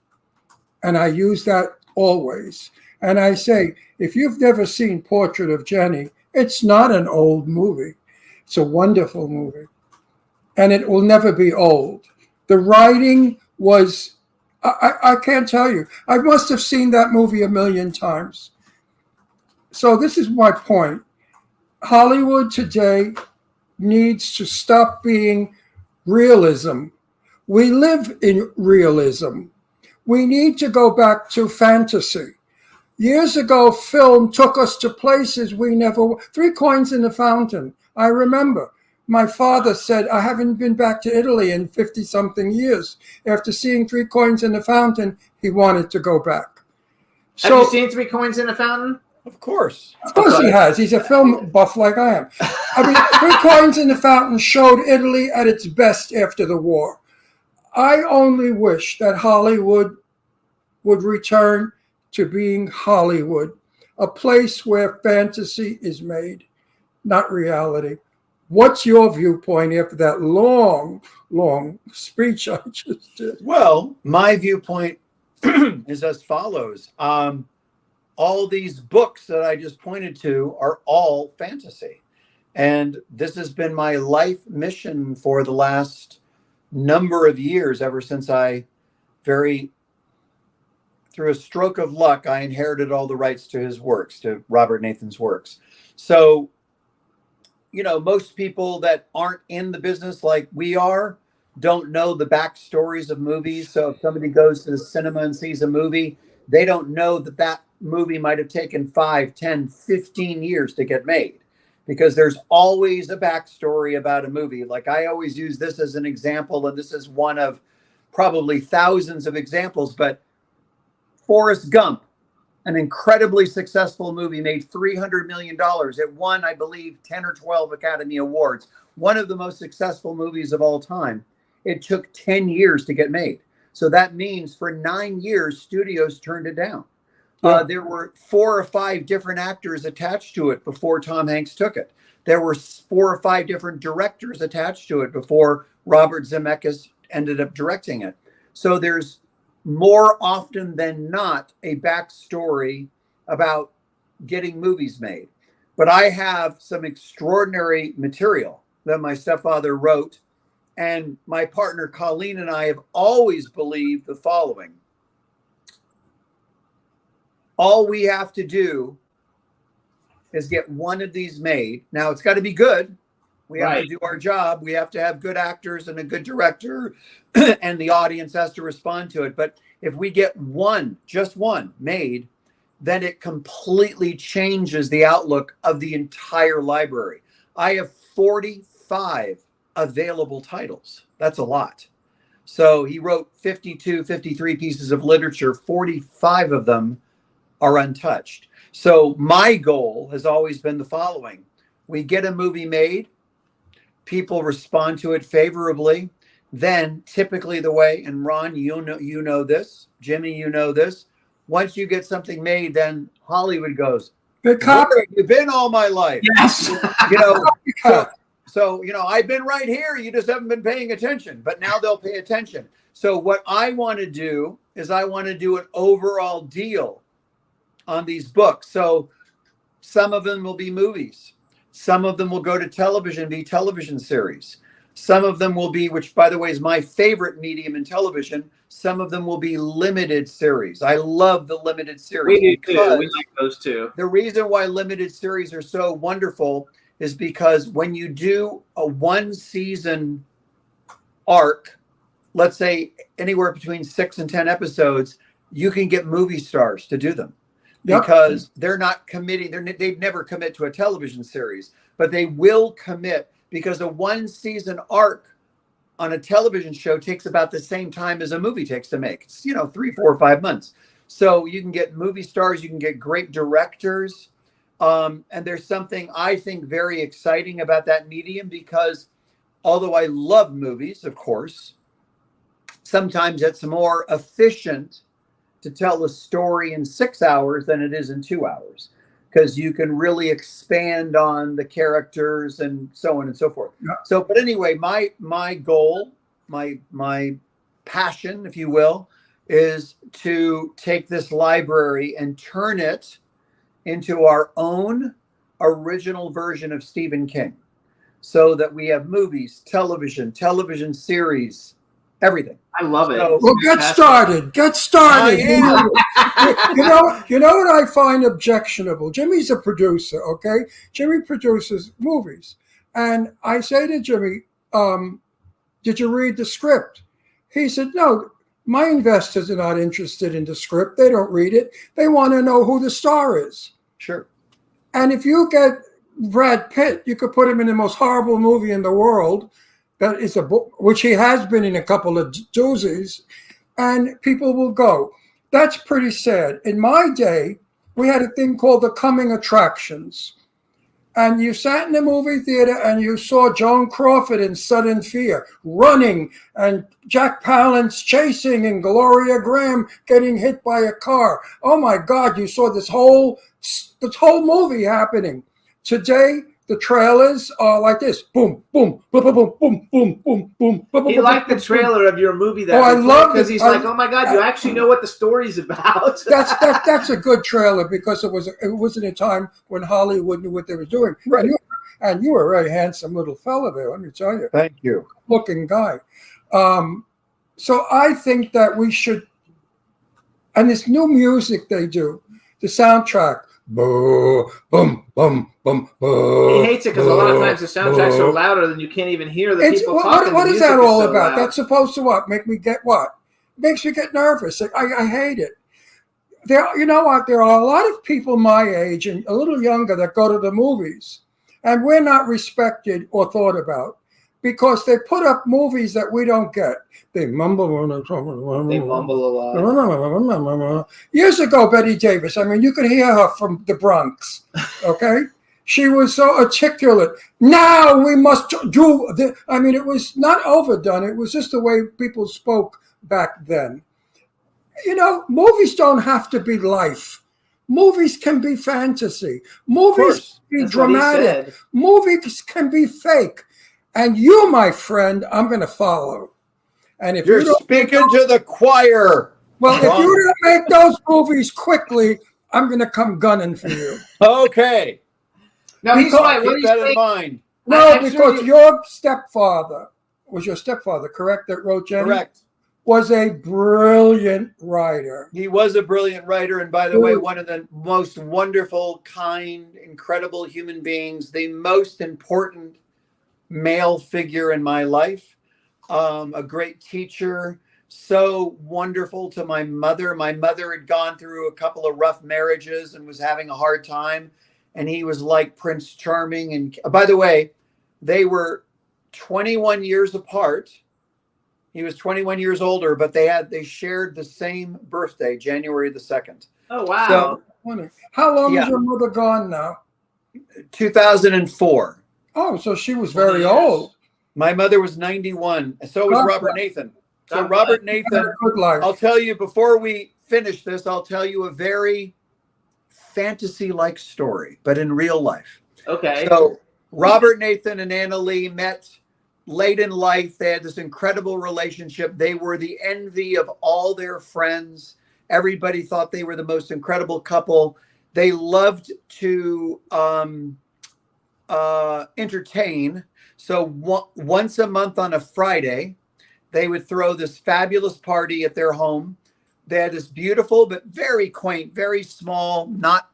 And I use that always. And I say, if you've never seen Portrait of Jenny, it's not an old movie. It's a wonderful movie. And it will never be old. The writing was, I can't tell you. I must have seen that movie 1,000,000 times. So this is my point. Hollywood today needs to stop being realism. We live in realism. We need to go back to fantasy. Years ago, film took us to places we never. Three Coins in the Fountain. I remember my father said, I haven't been back to Italy in 50-something years. After seeing Three Coins in the Fountain, he wanted to go back. Have you seen Three Coins in the Fountain? Of course. Of course he has. He's a film buff like I am. I mean, Three Coins in the Fountain showed Italy at its best after the war. I only wish that Hollywood would return to being Hollywood, a place where fantasy is made, not reality. What's your viewpoint after that long, long speech I just did? Well, my viewpoint is as follows. All these books that I just pointed to are all fantasy. And this has been my life mission for the last number of years, ever since through a stroke of luck, I inherited all the rights to his works, to Robert Nathan's works. So, you know, most people that aren't in the business like we are don't know the backstories of movies. So if somebody goes to the cinema and sees a movie, they don't know that that movie might have taken 5, 10, 15 years to get made, because there's always a backstory about a movie. Like I always use this as an example, and this is one of probably thousands of examples, but Forrest Gump, an incredibly successful movie, made $300 million. It won, I believe, 10 or 12 Academy Awards. One of the most successful movies of all time. It took 10 years to get made. So that means for 9 years, studios turned it down. There were 4 or 5 different actors attached to it before Tom Hanks took it. There were 4 or 5 different directors attached to it before Robert Zemeckis ended up directing it. So there's more often than not a backstory about getting movies made. But I have some extraordinary material that my stepfather wrote, and my partner Colleen and I have always believed the following. All we have to do is get one of these made. Now, it's got to be good. We have to do our job. We have to have good actors and a good director, and the audience has to respond to it. But if we get one, just one made, then it completely changes the outlook of the entire library. I have 45 available titles. That's a lot. So he wrote 52, 53 pieces of literature. 45 of them are untouched. So my goal has always been the following. We get a movie made. people respond to it favorably, then typically the way, and Ron, you know this, Jimmy, you know this, once you get something made, then Hollywood goes, The copy. "Where have you been all my life?" Yes. You know, so you know, I've been right here. You just haven't been paying attention. But now they'll pay attention. So what I want to do is I want to do an overall deal on these books. So some of them will be movies. Some of them will go to television, be television series. Some of them will be, which by the way is my favorite medium in television, some of them will be limited series. I love the limited series. We do too. We like those too. The reason why limited series are so wonderful is because when you do a 1-season arc, let's say anywhere between 6 and 10 episodes, you can get movie stars to do them. Yep. Because they're not committing, they'd never commit to a television series, but they will commit because a 1-season arc on a television show takes about the same time as a movie takes to make. It's, 3, 4, 5 months. So you can get movie stars, you can get great directors. And there's something I think very exciting about that medium because although I love movies, of course, sometimes it's more efficient to tell a story in 6 hours than it is in 2 hours because you can really expand on the characters and so on and so forth. Yeah. So, but anyway, my goal, my passion, if you will, is to take this library and turn it into our own original version of Stephen King so that we have movies, television series, everything. I love it. So, Well, get started. Get started. Yeah. You know what I find objectionable? Jimmy's a producer, okay? Jimmy produces movies. And I say to Jimmy, did you read the script? He said, no, my investors are not interested in the script. They don't read it. They want to know who the star is. Sure. And if you get Brad Pitt, you could put him in the most horrible movie in the world. That is a book, which he has been in a couple of doozies, and people will go. That's pretty sad. In my day, we had a thing called the coming attractions. And you sat in the movie theater and you saw Joan Crawford in Sudden Fear running and Jack Palance chasing and Gloria Graham getting hit by a car. Oh my God, you saw this whole movie happening. Today, the trailers are like this. Boom, boom, boom, boom, boom, boom, boom, boom, boom. He liked the trailer of your movie that I love it. because he's like, oh my God, you actually know what the story's about. That's a good trailer because it wasn't a time when Hollywood knew what they were doing. Right. And you were a very handsome little fella there, let me tell you. Thank you. Looking guy. So I think that we should, and this new music they do, the soundtrack, boom, boom, boom, boom, boom. He hates it because a lot of times the soundtracks are louder than you can't even hear the people talking. What The is music that all so about? loud. That's supposed to what? Make me get what? Makes me get nervous. I hate it. You know what? There are a lot of people my age and a little younger that go to the movies, and we're not respected or thought about because they put up movies that we don't get. They mumble when they're talking. They mumble a lot. Years ago, Betty Davis, I mean, you could hear her from the Bronx, okay? She was so articulate. Now we must do it was not overdone. It was just the way people spoke back then. Movies don't have to be life. Movies can be fantasy. Movies can be That's what he dramatic. said. Movies can be fake. And you, my friend, I'm going to follow. And if You're you don't speaking to the choir. if you don't make those movies quickly, I'm going to come gunning for you. Okay. No, he's right. What Keep he's that in saying, mind. No, I'm sure because you- your stepfather was your stepfather, correct? That wrote Jenny? Correct. Was a brilliant writer. He was a brilliant writer, and by the way, one of the most wonderful, kind, incredible human beings, the most important male figure in my life, a great teacher, so wonderful to my mother. My mother had gone through a couple of rough marriages and was having a hard time, and he was like Prince Charming. And by the way, they were 21 years apart. He was 21 years older, but they shared the same birthday, January the 2nd. Oh, wow. So, Funny. How long Yeah. is your mother gone now? 2004. Oh, so she was 20 very years. old. My mother was 91. So was God Robert bless. Nathan. So God Robert bless. Nathan, Good life. I'll tell you before we finish this, I'll tell you a very fantasy-like story, but in real life. Okay. So Robert Nathan and Anna Lee met late in life. They had this incredible relationship. They were the envy of all their friends. Everybody thought they were the most incredible couple. They loved to entertain. So once a month on a Friday, they would throw this fabulous party at their home. They had this beautiful but very quaint, very small, not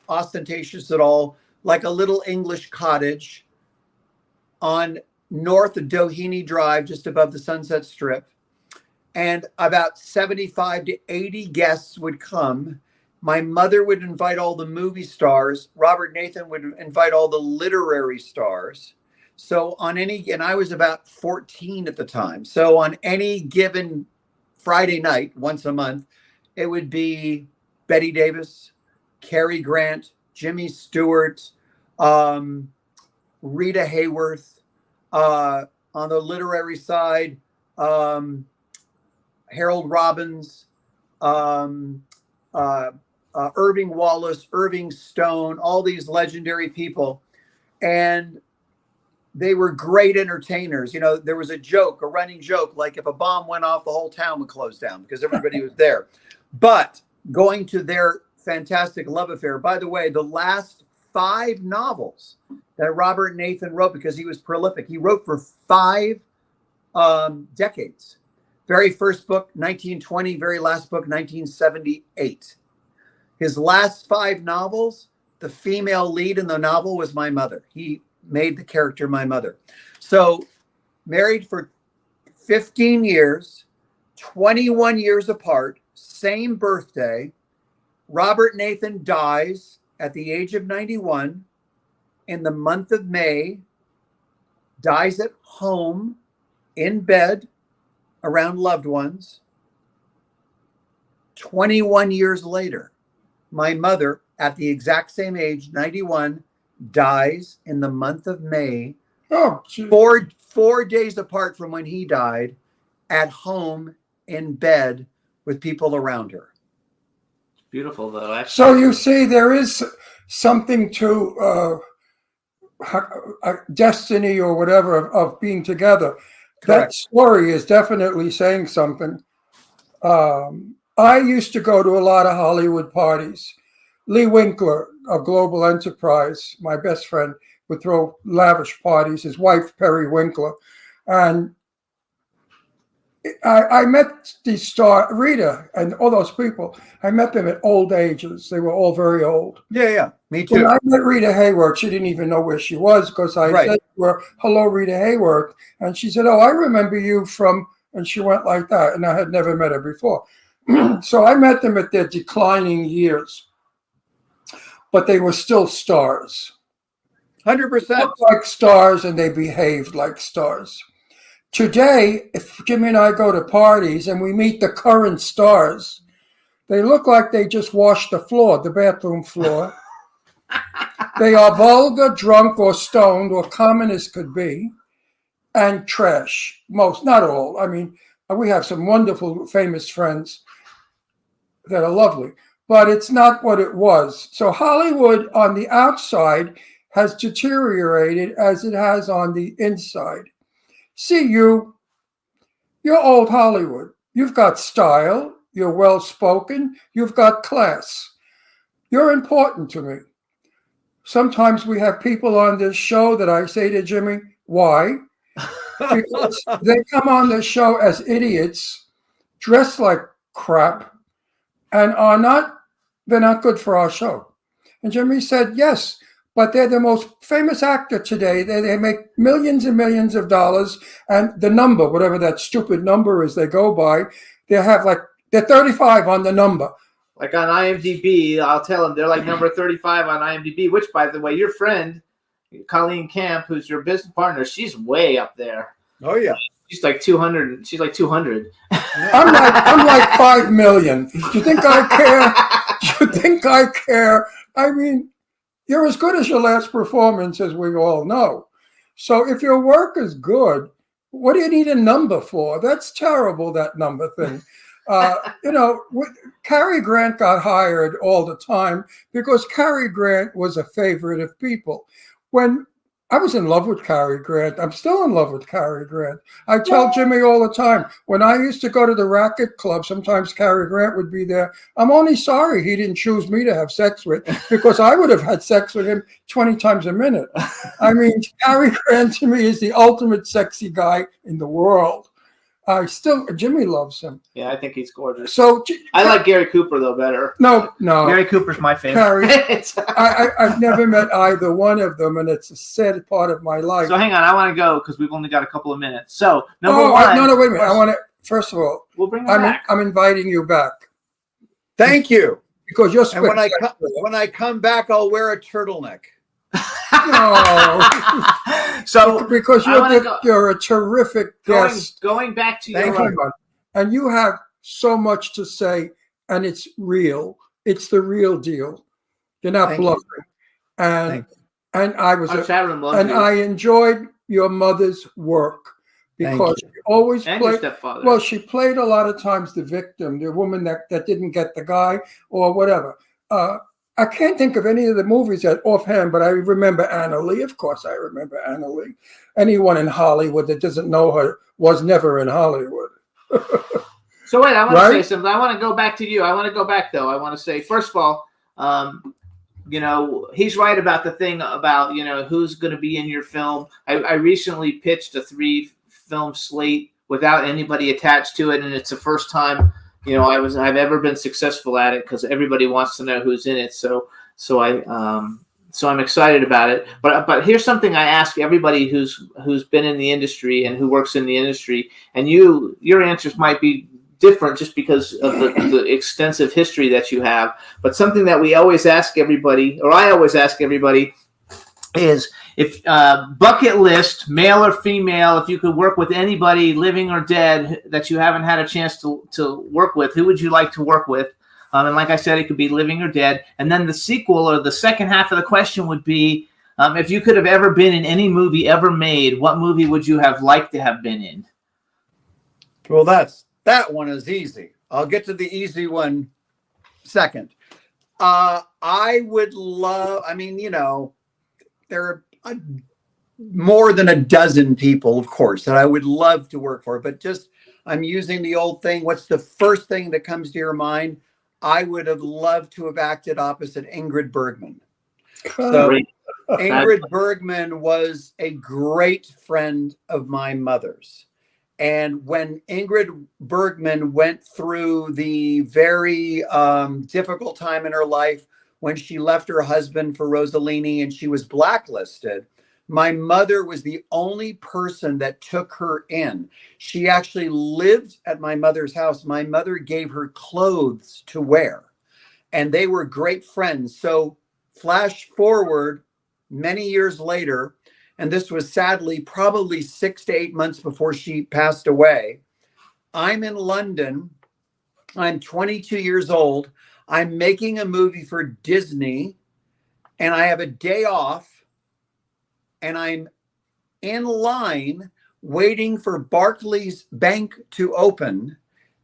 ostentatious at all, like a little English cottage on North Doheny Drive, just above the Sunset Strip. And about 75 to 80 guests would come. My mother would invite all the movie stars. Robert Nathan would invite all the literary stars. So on any, and I was about 14 at the time. So on any given Friday night, once a month, it would be Betty Davis, Cary Grant, Jimmy Stewart, Rita Hayworth. On the literary side, Harold Robbins, Irving Wallace, Irving Stone, all these legendary people. And they were great entertainers. You know, there was a joke, a running joke, like if a bomb went off, the whole town would close down because everybody was there. But going to their fantastic love affair, by the way, the last 5 novels that Robert Nathan wrote, because he was prolific, he wrote for 5 decades. Very first book, 1920, very last book, 1978. His last 5 novels, the female lead in the novel was my mother. He made the character my mother. So married for 15 years, 21 years apart, same birthday. Robert Nathan dies at the age of 91 in the month of May, dies at home in bed around loved ones. 21 years later, my mother, at the exact same age, 91, dies in the month of May, Oh, gee. 4 days apart from when he died, at home in bed with people around her. Beautiful, though. Actually. So you see, there is something to destiny or whatever of being together. That Correct. story is definitely saying something. I used to go to a lot of Hollywood parties. Lee Winkler of Global Enterprise, my best friend, would throw lavish parties. His wife, Perry Winkler. And I met the star, Rita, and all those people. I met them at old ages. They were all very old. Yeah, me When too. I met Rita Hayworth, she didn't even know where she was because I Right. said to her, "Hello, Rita Hayworth." And she said, "Oh, I remember you from," and she went like that. And I had never met her before. So I met them at their declining years, but they were still stars. 100%. Looked like stars and they behaved like stars. Today, if Jimmy and I go to parties and we meet the current stars, they look like they just washed the floor, the bathroom floor. They are vulgar, drunk, or stoned, or common as could be, and trash. Most, not all. I mean, we have some wonderful, famous friends that are lovely, but it's not what it was. So Hollywood on the outside has deteriorated as it has on the inside. See, you're old Hollywood. You've got style. You're well-spoken. You've got class. You're important to me. Sometimes we have people on this show that I say to Jimmy, why? Because they come on the show as idiots, dressed like crap, and they're not good for our show. And Jimmy said, yes, but they're the most famous actor today. They make millions and millions of dollars, and the number, whatever that stupid number is they go by, they're 35 on the number. Like on IMDb, I'll tell them they're like number 35 on IMDb, which, by the way, your friend, Colleen Camp, who's your business partner, she's way up there. Oh, yeah. She's like 200. She's like 200. I'm like 5 million. Do you think I care? Do you think I care? I mean, you're as good as your last performance, as we all know. So if your work is good, what do you need a number for? That's terrible, that number thing. Cary Grant got hired all the time because Cary Grant was a favorite of people. When I was in love with Cary Grant, I'm still in love with Cary Grant. I tell Jimmy all the time, when I used to go to the racket club, sometimes Cary Grant would be there. I'm only sorry he didn't choose me to have sex with, because I would have had sex with him 20 times a minute. I mean, Cary Grant to me is the ultimate sexy guy in the world. Jimmy loves him. Yeah, I think he's gorgeous. So I like Gary Cooper though better. No. Gary Cooper's my favorite. Cary, I've never met either one of them, and it's a sad part of my life. So hang on, I want to go because we've only got a couple of minutes. So wait a minute. I want to. First of all, we'll bring him back. I'm inviting you back. Thank you. Because you're. And when I come back, I'll wear a turtleneck. No. So because you're a terrific guest. Going back to your and you have so much to say, and it's real. It's the real deal. You're not bluffing. And I was I enjoyed your mother's work because she always played. Well, she played a lot of times the victim, the woman that didn't get the guy or whatever. I can't think of any of the movies offhand, but I remember Anna Lee. Of course, I remember Anna Lee. Anyone in Hollywood that doesn't know her was never in Hollywood. So wait, I want to say something. I want to go back to you. I want to go back, though. I want to say, first of all, he's right about the thing about, who's going to be in your film. I recently pitched a 3-film slate without anybody attached to it, and it's the first time I've ever been successful at it because everybody wants to know who's in it. So I'm excited about it. But here's something I ask everybody who's been in the industry and who works in the industry, and your answers might be different just because of the extensive history that you have. But something that we always ask everybody, or I always ask everybody, is if bucket list, male or female, if you could work with anybody living or dead that you haven't had a chance to work with, who would you like to work with? And like I said, it could be living or dead. And then the sequel, or the second half of the question, would be, if you could have ever been in any movie ever made, what movie would you have liked to have been in? Well, that one is easy. I'll get to the easy one second. I would love, there are more than a dozen people, of course, that I would love to work for, but I'm using the old thing. What's the first thing that comes to your mind? I would have loved to have acted opposite Ingrid Bergman. So Ingrid Bergman was a great friend of my mother's. And when Ingrid Bergman went through the very difficult time in her life when she left her husband for Rossellini and she was blacklisted, my mother was the only person that took her in. She actually lived at my mother's house. My mother gave her clothes to wear, and they were great friends. So flash forward many years later, and this was sadly probably 6 to 8 months before she passed away. I'm in London. I'm 22 years old. I'm making a movie for Disney, and I have a day off, and I'm in line waiting for Barclays Bank to open,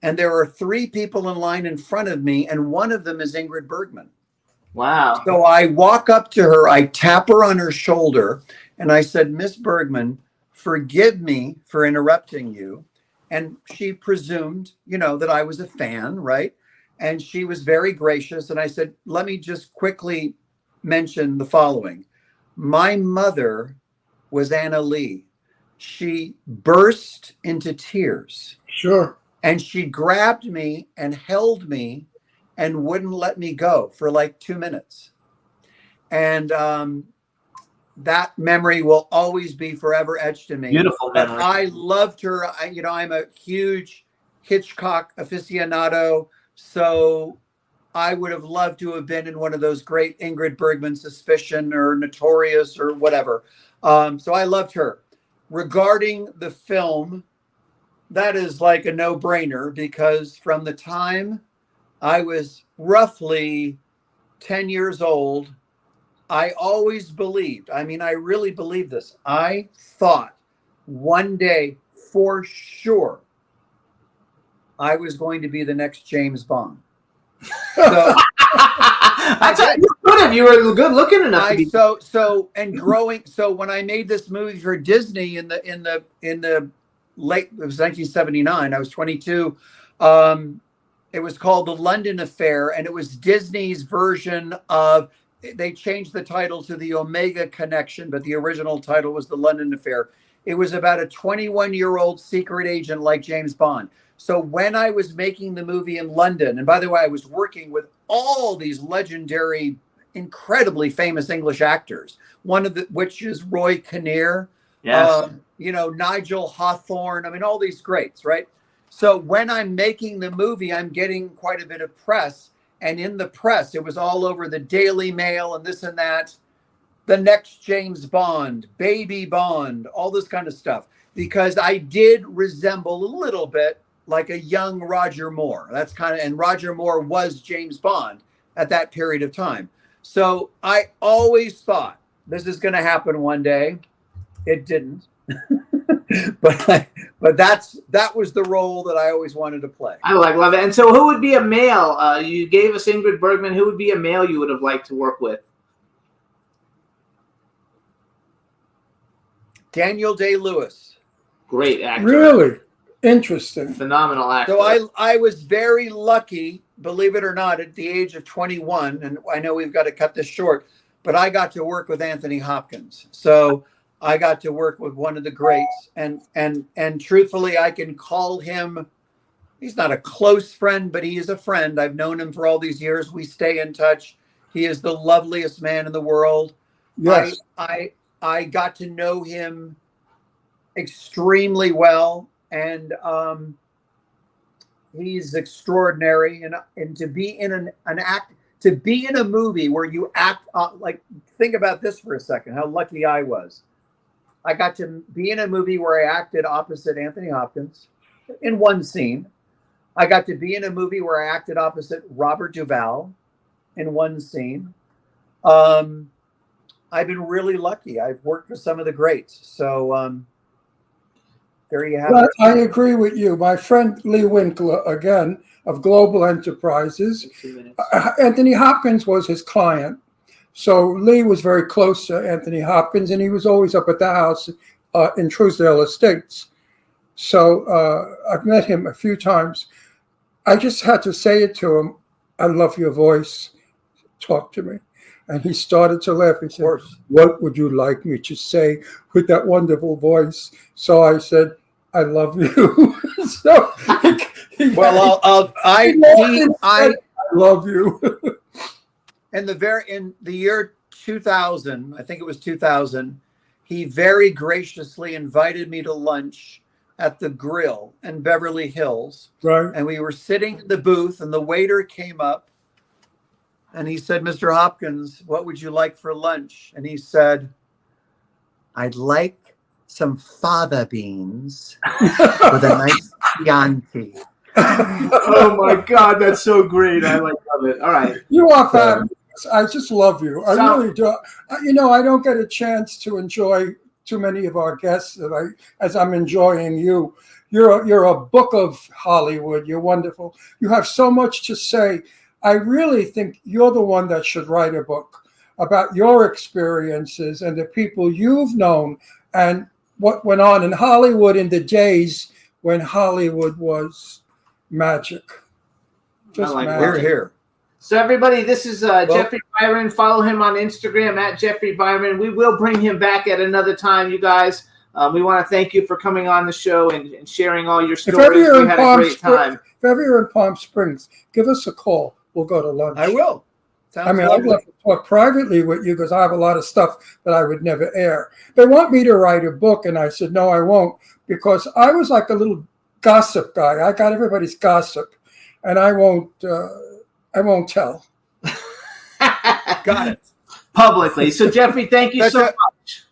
and there are 3 people in line in front of me, and one of them is Ingrid Bergman. Wow. So I walk up to her, I tap her on her shoulder, and I said, Miss Bergman, forgive me for interrupting you. And she presumed, that I was a fan, right? And she was very gracious. And I said, let me just quickly mention the following. My mother was Anna Lee. She burst into tears. Sure. And she grabbed me and held me and wouldn't let me go for like 2 minutes. And that memory will always be forever etched in me. Beautiful memory. But I loved her. I'm a huge Hitchcock aficionado. So I would have loved to have been in one of those great Ingrid Bergman, Suspicion or Notorious or whatever. So I loved her. Regarding the film, that is like a no-brainer because from the time I was roughly 10 years old I always believed, I mean, I really believe this. I thought one day for sure I was going to be the next James Bond. So I thought you could have. You were good looking enough to be. So when I made this movie for Disney in the late, it was 1979. I was 22. It was called The London Affair, and it was Disney's version of. They changed the title to The Omega Connection, but the original title was The London Affair. It was about a 21-year-old secret agent like James Bond. So when I was making the movie in London, and by the way, I was working with all these legendary, incredibly famous English actors, one of which is Roy Kinnear, Yes. Nigel Hawthorne. I mean, all these greats, right? So when I'm making the movie, I'm getting quite a bit of press. And in the press, it was all over the Daily Mail and this and that. The next James Bond, Baby Bond, all this kind of stuff. Because I did resemble a little bit like a young Roger Moore. And Roger Moore was James Bond at that period of time. So I always thought this is going to happen one day. It didn't. but that was the role that I always wanted to play. I love it. And so who would be a male? You gave us Ingrid Bergman. Who would be a male you would have liked to work with? Daniel Day-Lewis. Great actor. Really interesting. Phenomenal actor. So I was very lucky, believe it or not, at the age of 21, and I know we've got to cut this short, but I got to work with Anthony Hopkins. So I got to work with one of the greats, and truthfully, I can call him. He's not a close friend, but he is a friend. I've known him for all these years. We stay in touch. He is the loveliest man in the world. Yes. I got to know him extremely well, and he's extraordinary. And to be in to be in a movie where you act like, think about this for a second, how lucky I was. I got to be in a movie where I acted opposite Anthony Hopkins in one scene. I got to be in a movie where I acted opposite Robert Duvall in one scene. I've been really lucky. I've worked with some of the greats. So there you have it. I agree with you. My friend Lee Winkler, again, of Global Enterprises. Anthony Hopkins was his client. So Lee was very close to Anthony Hopkins, and he was always up at the house in Truesdale Estates. So I've met him a few times. I just had to say it to him. I love your voice. Talk to me. And he started to laugh. He said, what would you like me to say with that wonderful voice? So I said, I love you. So I love you. In the year 2000, I think it was 2000, he very graciously invited me to lunch at the Grill in Beverly Hills. Right. And we were sitting in the booth, and the waiter came up and he said, Mr. Hopkins, what would you like for lunch? And he said, I'd like some fava beans with a nice Chianti. Oh my God, that's so great. I love it. All right. You are fabulous. I just love you. I really do. I don't get a chance to enjoy too many of our guests as I'm enjoying you. You're a book of Hollywood. You're wonderful. You have so much to say. I really think you're the one that should write a book about your experiences and the people you've known and what went on in Hollywood in the days when Hollywood was magic. Just magic. We're here. So everybody, this is Jeffrey Byron. Follow him on Instagram at Jeffrey Byron. We will bring him back at another time, you guys. We want to thank you for coming on the show and sharing all your stories. We had a great time. If ever you're in Palm Springs, give us a call. We'll go to lunch. I will. Sounds I'd love to talk privately with you because I have a lot of stuff that I would never air. They want me to write a book, and I said, no, I won't, because I was like a little gossip guy. I got everybody's gossip, and I won't tell. Got it. Publicly. So, Jeffrey, thank you so much.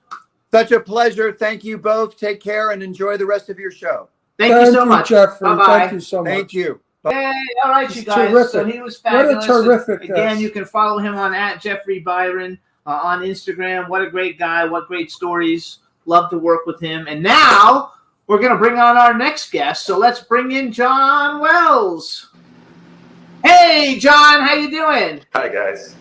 Such a pleasure. Thank you both. Take care and enjoy the rest of your show. Thank you so much, Jeffrey. Bye-bye. Thank you so much. Thank you. Hey, all right, you guys. Terrific. So he was fabulous. What a terrific Again, guest. you can follow him on at Jeffrey Byron on Instagram. What a great guy. What great stories. Love to work with him. And now we're going to bring on our next guest. So let's bring in John Wells. Hey, John, how you doing? Hi, guys.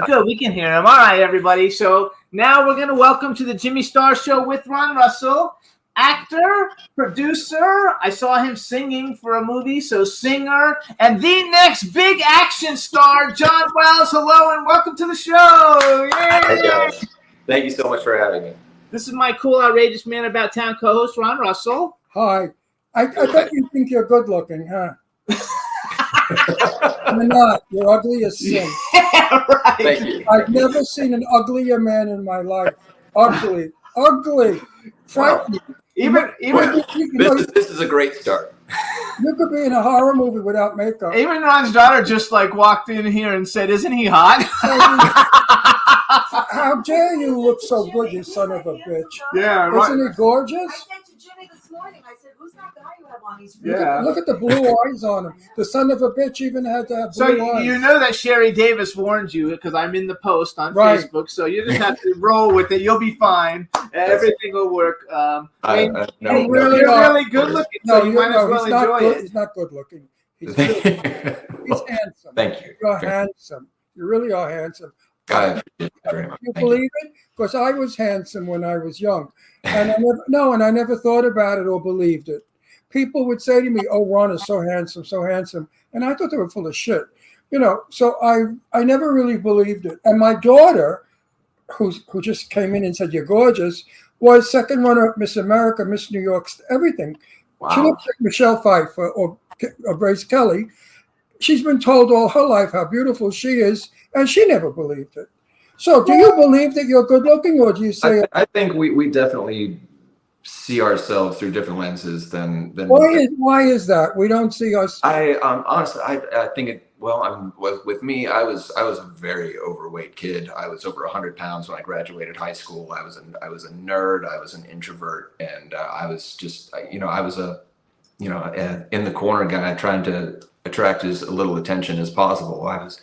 Good, we can hear him. All right, everybody. So now we're going to welcome to the Jimmy Star Show with Ron Russell, actor, producer. I saw him singing for a movie, so singer, and the next big action star, John Wells. Hello, and welcome to the show. Yay! Hey, guys. Thank you so much for having me. This is my cool, outrageous man about town co-host, Ron Russell. Hi. I bet you think you're good looking, huh? You're not. You're ugly as sin. Yeah, right. Thank you. I've never seen an uglier man in my life. Ugly. Frightening. Even This is a great start. You could be in a horror movie without makeup. even Ron's daughter just like walked in here and said, "Isn't he hot?" How dare you look so good, you son of a bitch? Yeah, right. Isn't he gorgeous? I said to Jimmy this morning, I said, who's that guy you have on? He's really Yeah. Look at the blue eyes on him. The son of a bitch even had to have So blue eyes. you know that Sherry Davis warned you because I'm in the post on Right. Facebook. So you just have to roll with it. You'll be fine. Everything will work. You you're really are. really good looking, No, so you might as well he's not enjoy good. it. He's not good looking. He's handsome. Thank you. You're handsome. You really are handsome. I appreciate it very much. You Thank you. believe it? Because I was handsome when I was young, and I never thought about it or believed it. People would say to me, "Oh, Ron is so handsome," and I thought they were full of shit. So I never really believed it. And my daughter, who just came in and said you're gorgeous, was second runner-up Miss America, Miss New York, everything. Wow. She looks like Michelle Pfeiffer or Grace Kelly. She's been told all her life how beautiful she is, and she never believed it. So do you believe that you're good looking, or do you say I think we definitely see ourselves through different lenses than why is that? We don't see us. I honestly I think it with me I was a very overweight kid. I was over 100 pounds when I graduated high school. I was a nerd. I was an introvert, and I was just I was a in the corner guy trying to attract as little attention as possible. I was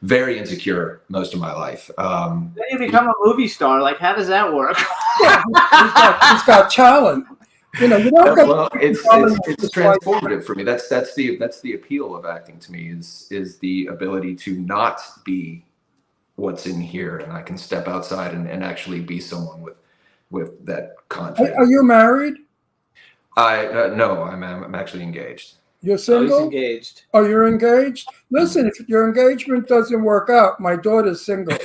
very insecure most of my life. Then you become a movie star. Like, how does that work? He's got talent. You don't get. Well, it's transformative for me. That's the appeal of acting to me is the ability to not be what's in here, and I can step outside and actually be someone with that confidence. Are you married? No, I'm actually engaged. You're Oh, he's single? engaged. Oh, you're engaged? Listen, if your engagement doesn't work out, my daughter's single.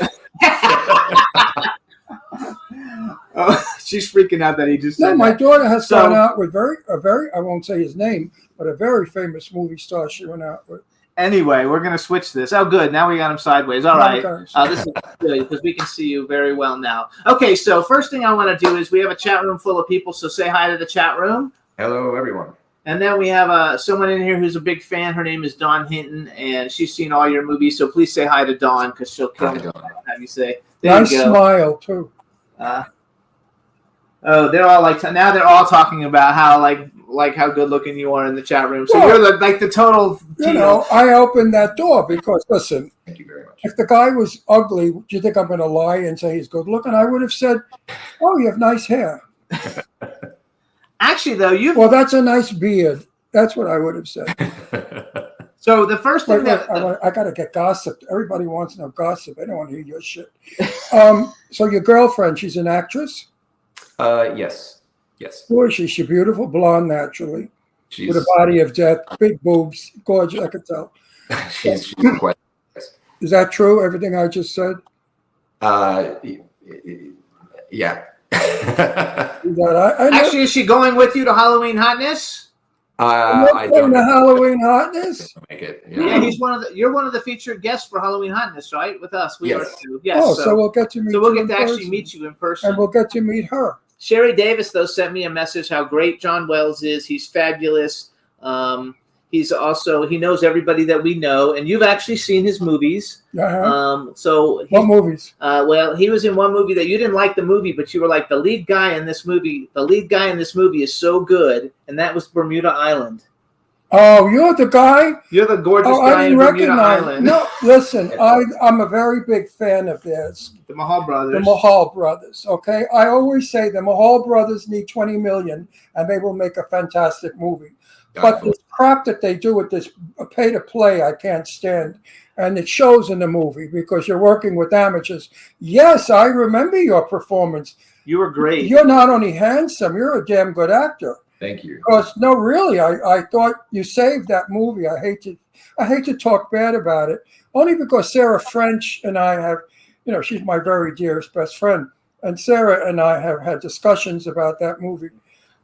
Oh, she's freaking out that he just No, said my that. daughter has So- gone out with a very I won't say his name, but a very famous movie star she went out with. Anyway, we're going to switch this. Oh, good. Now we got him sideways. All right. Okay. This is good because we can see you very well now. Okay, so first thing I want to do is we have a chat room full of people, so say hi to the chat room. Hello, everyone. And then we have someone in here who's a big fan. Her name is Dawn Hinton, and she's seen all your movies, so please say hi to Dawn because she'll kill Hi, me. Dawn. Have you say. There Nice you go. smile too. They're all now they're all talking about how like how good looking you are in the chat room. So Well, you're the total. I opened that door because listen, Thank you very much. if the guy was ugly, do you think I'm going to lie and say he's good looking? I would have said, "Oh, you have nice hair." Actually, though, Well, that's a nice beard. That's what I would have said. So the first thing Wait, I got to get gossip. Everybody wants to know gossip. I don't want to hear your shit. So your girlfriend, she's an actress? Yes. Who is she? She's beautiful, blonde naturally, She's with a body of death, big boobs, gorgeous, I could tell. she's quite. Is that true, everything I just said? Yeah. Is that, I know, Actually, is she going with you to Halloween Hotness? I you're don't the Halloween hotness? make it. Yeah, you're one of the featured guests for Halloween Hotness, right? With us, we Yes. are too. Yes. Oh, so we'll get to meet so we'll you get in to actually person. meet you in person. And we'll get to meet her. Sherry Davis, though, sent me a message how great John Wells is. He's fabulous. He's also, he knows everybody that we know, and you've actually seen his movies. Uh-huh. So What movies? well, he was in one movie that you didn't like the movie, but you were like, the lead guy in this movie is so good, and that was Bermuda Island. Oh, you're the guy? You're the gorgeous Oh, guy I in didn't Bermuda recognize. Island. No, listen, I'm a very big fan of theirs. The Mahal brothers. The Mahal brothers. Okay, I always say the Mahal brothers need 20 million, and they will make a fantastic movie. But this crap that they do with this pay to play, I can't stand. And it shows in the movie because you're working with amateurs. Yes, I remember your performance. You were great. You're not only handsome, you're a damn good actor. Thank you. Because no, really, I thought you saved that movie. I hate to talk bad about it, only because Sarah French and I have, she's my very dearest best friend, and Sarah and I have had discussions about that movie.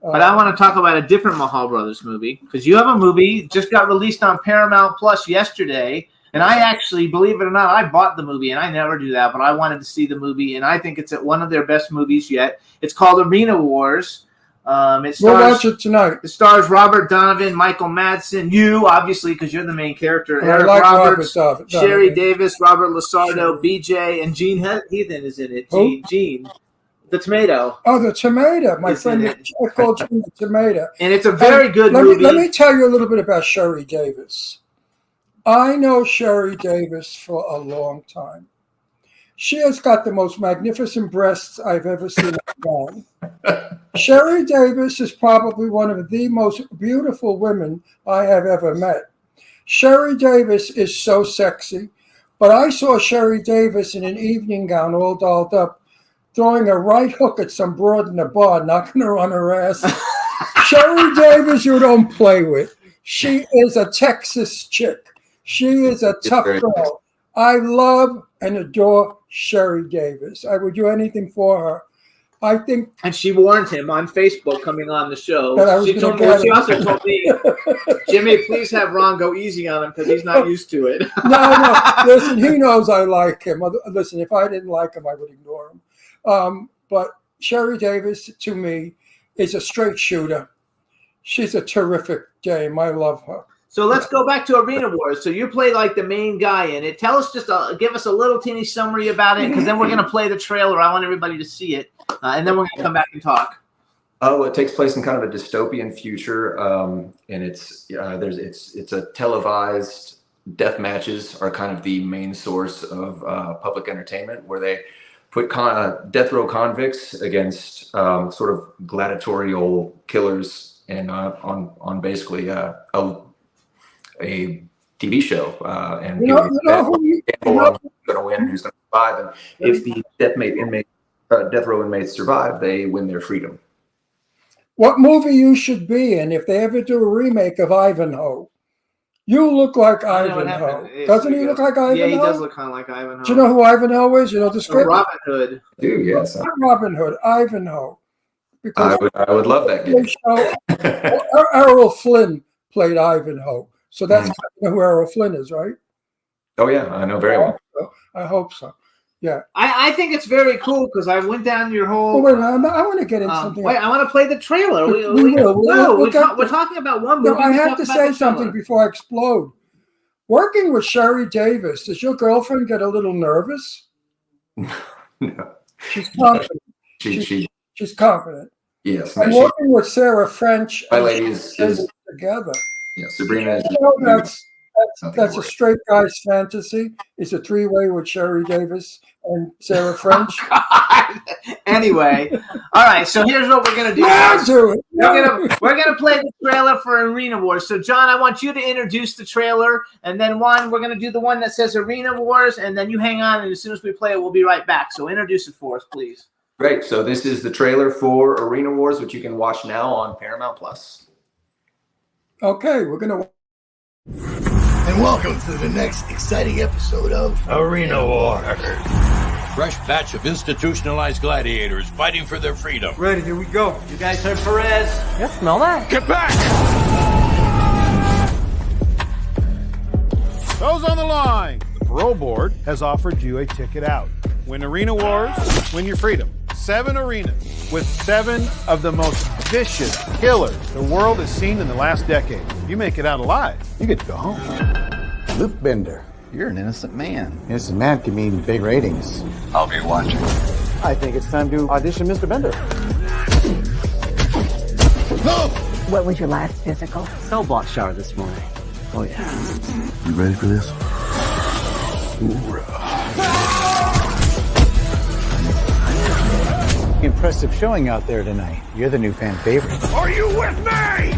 But I want to talk about a different Mahal brothers movie, because you have a movie just got released on Paramount Plus yesterday. And I actually, believe it or not, I bought the movie, and I never do that, but I wanted to see the movie, and I think it's one of their best movies yet. It's called Arena Wars. We'll watch it tonight. It stars Robert Donovan, Michael Madsen, you, obviously, because you're the main character, And Eric I like Roberts, Robert Sherry Donovan. Davis, Robert Lasardo, BJ, and Gene Heathen is in it. Who? Gene, the tomato. Oh, the tomato. My Is friend, in it. I called Jim the tomato. And it's a very good let movie. Let me tell you a little bit about Sherry Davis. I know Sherry Davis for a long time. She has got the most magnificent breasts I've ever seen. Sherry Davis is probably one of the most beautiful women I have ever met. Sherry Davis is so sexy, but I saw Sherry Davis in an evening gown all dolled up, throwing a right hook at some broad in the bar, knocking her on her ass. Sherry Davis, you don't play with. She is a Texas chick. She is a tough girl. I love and adore Sherry Davis. I would do anything for her. I think, and she warned him on Facebook coming on the show. That I was She also told me, Jimmy, please have Ron go easy on him because he's not used to it. No, listen, he knows I like him. Listen, if I didn't like him, I would ignore him. But Sherry Davis, to me, is a straight shooter. She's a terrific dame. I love her. So let's go back to Arena Wars. So you play like the main guy in it. Tell us give us a little teeny summary about it, because then we're going to play the trailer. I want everybody to see it, and then we're going to come back and talk. Oh, it takes place in kind of a dystopian future, and it's a televised death matches are kind of the main source of public entertainment, where they put death row convicts against sort of gladiatorial killers, and on basically a TV show, and who's going to win, who's going to survive, and if the death row inmates survive, they win their freedom. What movie you should be in if they ever do a remake of Ivanhoe? You look like Ivanhoe. Doesn't he look like Ivanhoe? Yeah, he does look kind of like Ivanhoe. Do you know who Ivanhoe is? You know the script? Robin Hood. Dude, yes. Not Robin Hood, Ivanhoe. Because I would love that game. Errol Flynn played Ivanhoe. So that's who Errol Flynn is, right? Oh, yeah, I know very well. I hope so. Yeah. I think it's very cool because I went down your whole. Oh, wait, I want to get into something. Wait, I want to play the trailer. We're talking about one movie. No, I have to say something before I explode. Working with Sherry Davis, does your girlfriend get a little nervous? No. She's confident. She's confident. Yes. I'm working with Sarah French. My lady is together. Yeah, Sabrina. That's a straight guy's fantasy. It's a three-way with Sherry Davis and Sarah French. Anyway, all right. So here's what we're gonna do. We're gonna play the trailer for Arena Wars. So John, I want you to introduce the trailer, and then we're gonna do the one that says Arena Wars, and then you hang on, and as soon as we play it, we'll be right back. So introduce it for us, please. Great. So this is the trailer for Arena Wars, which you can watch now on Paramount Plus. Okay, we're gonna. And welcome to the next exciting episode of Arena Wars. Fresh batch of institutionalized gladiators fighting for their freedom. Ready, here we go. You guys heard Perez? Yeah, smell that. Get back! Those on the line. The parole board has offered you a ticket out. Win Arena Wars, win your freedom. 7 arenas with 7 of the most vicious killers the world has seen in the last decade. If you make it out alive, you get to go home. Luke Bender. You're an innocent man. Innocent man can mean big ratings. I'll be watching. I think it's time to audition Mr. Bender. No! What was your last physical? Cell block shower this morning. Oh yeah. You ready for this? Impressive showing out there tonight. You're the new fan favorite. Are you with me?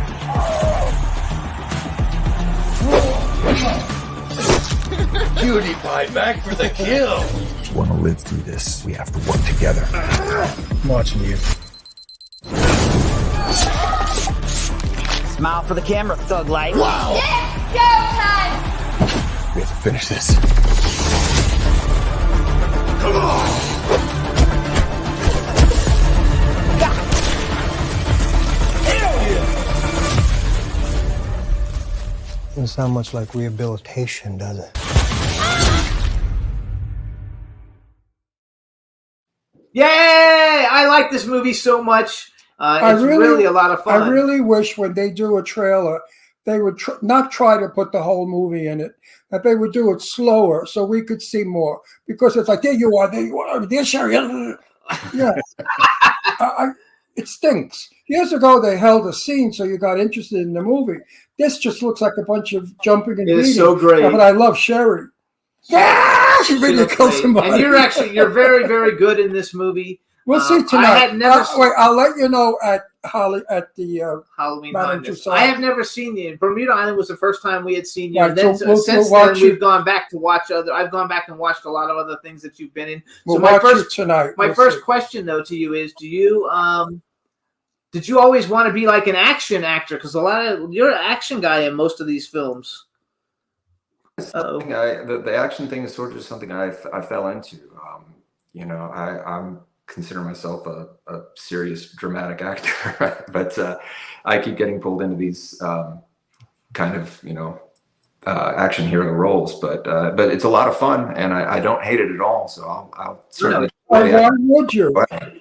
Cutie pie back for the kill. If you want to live through this, we have to work together. I'm watching you. Smile for the camera, thug life. Wow. It's showtime! We have to finish this. Come on. Doesn't sound much like rehabilitation, does it? Yay! I like this movie so much. It's really a lot of fun. I really wish when they do a trailer, they would not try to put the whole movie in it, that they would do it slower so we could see more. Because it's like, there you are, there's Sherry. Yeah. It stinks. Years ago, they held a scene so you got interested in the movie. This just looks like a bunch of jumping and beating. It's so great. But I love Sherry. Yeah, she really killed somebody. And you're very, very good in this movie. We'll see tonight. I had never wait, I'll let you know at the Halloween Madame Madness. Tussauds. I have never seen you. Bermuda Island was the first time we had seen you. Right, And then so we'll since watch then, you. we've gone back to watch other. I've gone back and watched a lot of other things that you've been in. We'll so my watch first you tonight. My We'll first see. question though to you is: did you always want to be like an action actor? Because you're an action guy in most of these films. The action thing is sort of just something I fell into. I'm consider myself a serious dramatic actor, but I keep getting pulled into these kind of action hero roles. But it's a lot of fun, and I don't hate it at all. So I'll certainly. Why would you?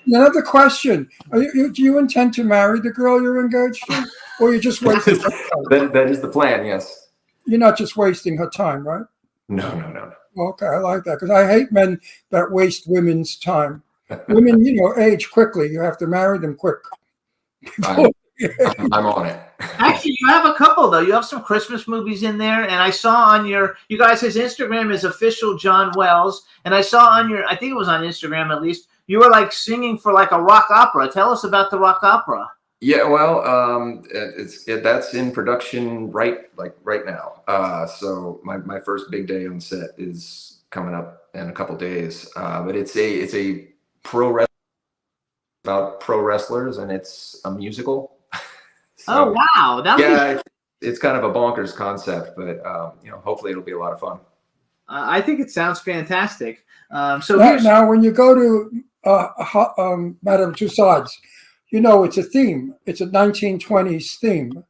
Another question: do you intend to marry the girl you're engaged to, or you just wasting her time? That is the plan. Yes. You're not just wasting her time, right? No. Okay, I like that because I hate men that waste women's time. Women, age quickly. You have to marry them quick. I'm on it. Actually, you have a couple though. You have some Christmas movies in there, and I saw on you guys, his Instagram is official John Wells, and I saw on I think it was on Instagram at least, you were like singing for like a rock opera. Tell us about the rock opera. Yeah, well, that's in production right now. So my first big day on set is coming up in a couple days. But it's a pro wrestling about pro wrestlers, and it's a musical. So, oh wow! It's kind of a bonkers concept, but hopefully it'll be a lot of fun. I think it sounds fantastic. Now, when you go to Madame Tussauds, it's a theme. It's a 1920s theme.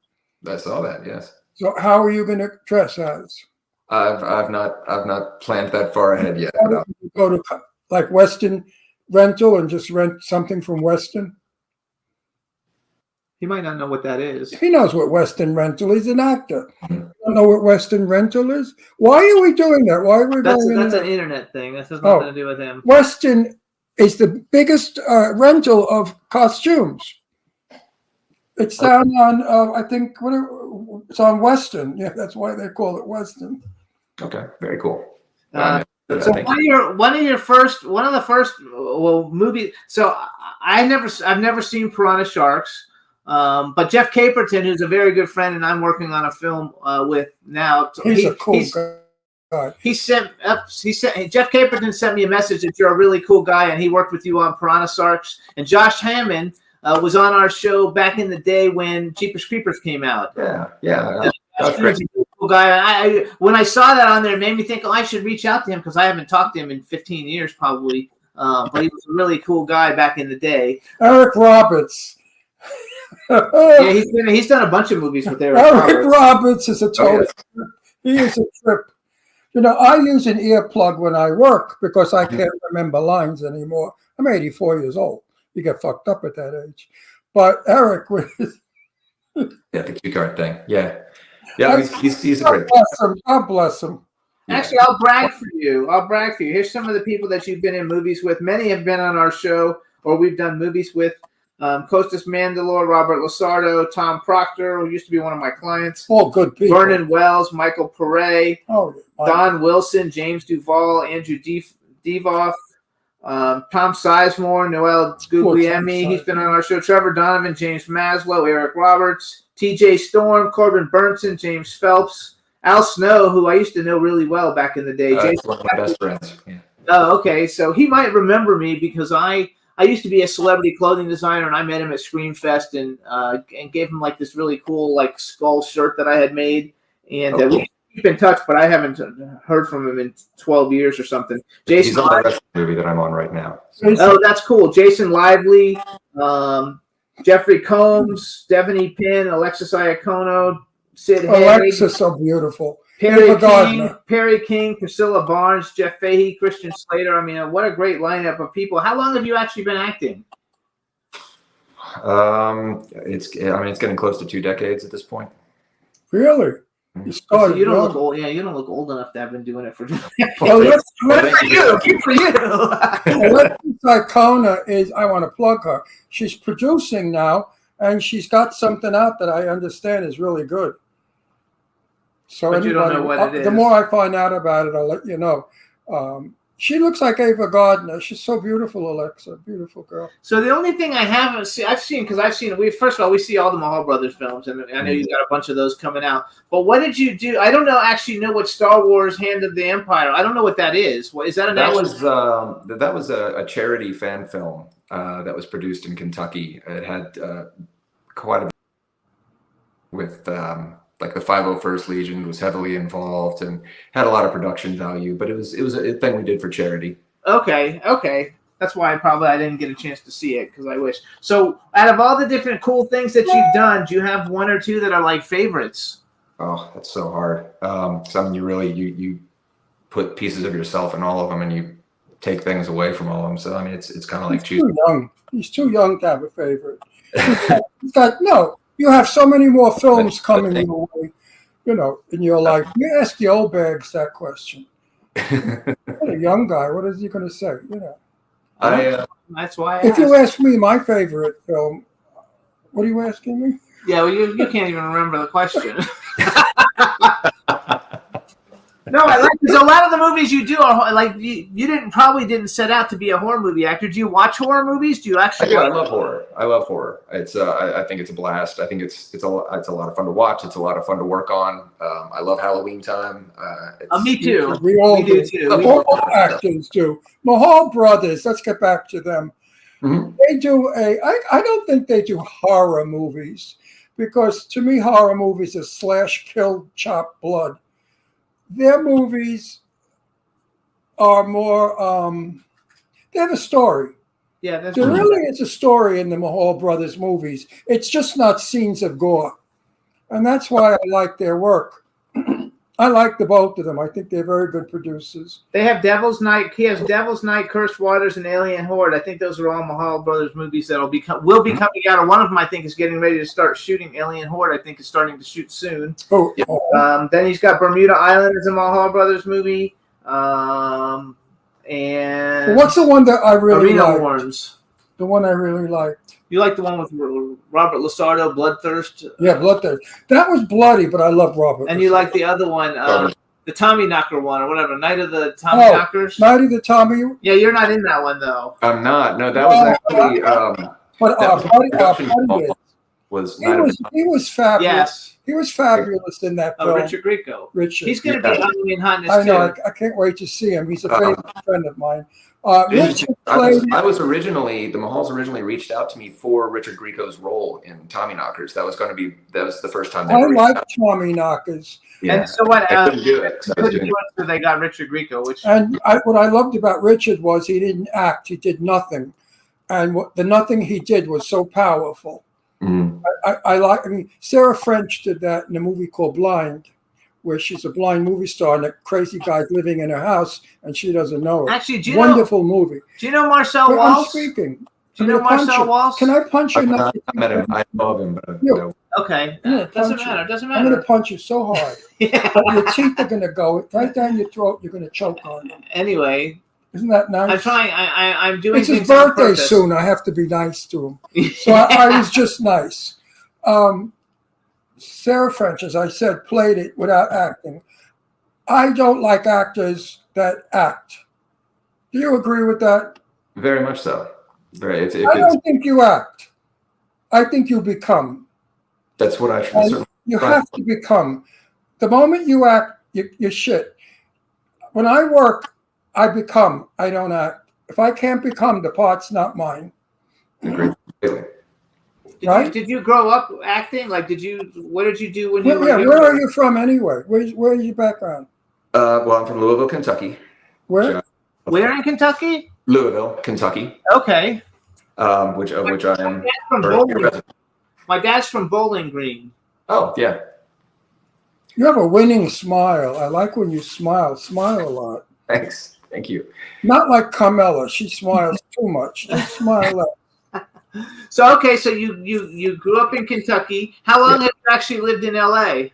I saw that. Yes. So how are you going to dress as? I've not planned that far ahead yet. Go to like Weston Rental and just rent something from Weston. He might not know what that is. He knows what Weston Rental is. He's an actor. You don't know what Weston Rental is? Why are we doing that? Why are we going? That's an internet thing. This has nothing to do with him. Weston is the biggest rental of costumes. It's down on, I think, it's on Weston. Yeah, that's why they call it Weston. Okay, very cool. So one of the first movies. So I've never seen Piranha Sharks, but Jeff Caperton, who's a very good friend, and I'm working on a film with now. He's a cool guy. Jeff Caperton sent me a message that you're a really cool guy, and he worked with you on Piranha Sharks. And Josh Hammond was on our show back in the day when Jeepers Creepers came out. Yeah. That's great. Cool guy. When I saw that on there, it made me think, I should reach out to him because I haven't talked to him in 15 years probably. But he was a really cool guy back in the day. Eric Roberts. Yeah, he's done a bunch of movies with Eric Roberts is a total. He is a trip. I use an earplug when I work because I can't remember lines anymore. I'm 84 years old. You get fucked up at that age. But Eric was. The cue card thing. Yeah, he's a great. God bless him. Actually, I'll brag for you. Here's some of the people that you've been in movies with. Many have been on our show, or we've done movies with. Costas Mandylor, Robert Lasardo, Tom Proctor, who used to be one of my clients. All good people. Vernon Wells, Michael Pere, Don Wilson, James Duval, Andrew Devoff, Tom Sizemore, Noel Guglielmi. He's been on our show. Trevor Donovan, James Maslow, Eric Roberts, TJ Storm, Corbin Burnson, James Phelps, Al Snow, who I used to know really well back in the day. He's one of my best friends. Yeah. Oh, okay. So he might remember me because I used to be a celebrity clothing designer, and I met him at Screamfest and gave him like this really cool like skull shirt that I had made. And we keep in touch, but I haven't heard from him in 12 years or something. Jason, he's on the wrestling movie that I'm on right now. So. Oh, that's cool. Jason Lively, Jeffrey Combs, Stephanie Pinn, Alexis Iacono, Sid Haig. Alexis, so beautiful. Perry King, Priscilla Barnes, Jeff Fahey, Christian Slater. I mean, what a great lineup of people. How long have you actually been acting? It's getting close to 2 decades at this point. Really? You started. So you don't look old. Yeah, you don't look old enough to have been doing it for. Well, good for you. Good for you. Alexis Iacono is. I want to plug her. She's producing now, and she's got something out that I understand is really good. So but you don't know what it is. The more I find out about it, I'll let you know. She looks like Ava Gardner. She's so beautiful, Alexa. Beautiful girl. So the only thing I haven't seen, I've seen first of all, we see all the Mahal Brothers films, and I know you got a bunch of those coming out. But what did you do? I don't know what Star Wars Hand of the Empire. I don't know what that is. What is that? That was a charity fan film that was produced in Kentucky. It had quite a bit with. Like the 501st Legion was heavily involved and had a lot of production value, but it was a thing we did for charity. Okay. That's why I didn't get a chance to see it because I wish. So out of all the different cool things that you've done, do you have one or two that are like favorites? Oh, that's so hard. Something you put pieces of yourself in all of them and you take things away from all of them. So I mean, it's kind of like choosing. He's too young to have a favorite. You have so many more films coming your way, in your life. You ask the old bags that question. What a young guy. What is he going to say? That's why. If you ask me my favorite film, what are you asking me? Yeah, well, you can't even remember the question. No, because a lot of the movies you do are like you probably didn't set out to be a horror movie actor. Do you watch horror movies? Do you actually? I love horror. I love horror. It's I think it's a blast. I think it's a lot of fun to watch. It's a lot of fun to work on. I love Halloween time. Me too. We all do too. All actors do. Mahal Brothers. Let's get back to them. Mm-hmm. They do I don't think they do horror movies because to me horror movies are slash, kill, chop, blood. Their movies are more, they have a story. Yeah, that's there really is a story in the Mahal Brothers movies. It's just not scenes of gore. And that's why I like their work. I like the both of them. I think they're very good producers. They have Devil's Night. He has Devil's Night, Cursed Waters, and Alien Horde. I think those are all Mahal Brothers movies that will be coming out. And one of them, I think, is getting ready to start shooting. Alien Horde, I think, is starting to shoot soon. Then he's got Bermuda Island as a Mahal Brothers movie. And what's the one that I really Arena liked? Worms. The one I really liked. You like the one with Robert Lasardo, Bloodthirst? Yeah, Bloodthirst. That was bloody, but I love Robert. And you like the other one, the Tommy Knocker one, or whatever, Night of the Tommy Knockers? Night of the Tommy? Yeah, you're not in that one, though. I'm not. No, that was actually... He was fabulous. Yes. He was fabulous in that film. Richard Grieco. He's going to be Halloween Hotness, I know. I can't wait to see him. He's a favorite friend of mine. The Mahals originally reached out to me for Richard Grieco's role in Tommy Knockers. That was the first time they I like Tommy Knockers. Yeah. And so what? I couldn't do it. So they got Richard Grieco. What I loved about Richard was he didn't act. He did nothing. And the nothing he did was so powerful. Mm. I mean, Sarah French did that in a movie called Blind, where she's a blind movie star and a crazy guy's living in her house and she doesn't know it. Actually, wonderful movie. Do you know Marcel Walsh? I'm speaking. Do you know Marcel Walsh? Can I punch you? I met him. I love him. But, Okay. Doesn't matter. I'm going to punch you so hard. But your teeth are going to go right down your throat. You're going to choke on them. Anyway. Isn't that nice? I'm trying. I'm doing. It's his things on birthday purpose. soon. I have to be nice to him. So I was just nice. Sarah French, as I said, played it without acting. I don't like actors that act. Do you agree with that? Very much so. Very. I don't think you act. I think you become. That's what I should certainly. You have to become. The moment you act, you're shit. When I work, I become. I don't act. If I can't become, the part's not mine. Right? Did you grow up acting? Like, what did you do when you were where are you from anyway? Where's your background? Well, I'm from Louisville, Kentucky. Where? Where in Kentucky? Louisville, Kentucky. Okay. Which I am. My dad's from Bowling Green. Oh, yeah. You have a winning smile. I like when you smile. Smile a lot. Thanks. Thank you. Not like Carmela. She smiles too much. Just smile less. So okay, so you grew up in Kentucky. How long have you actually lived in LA?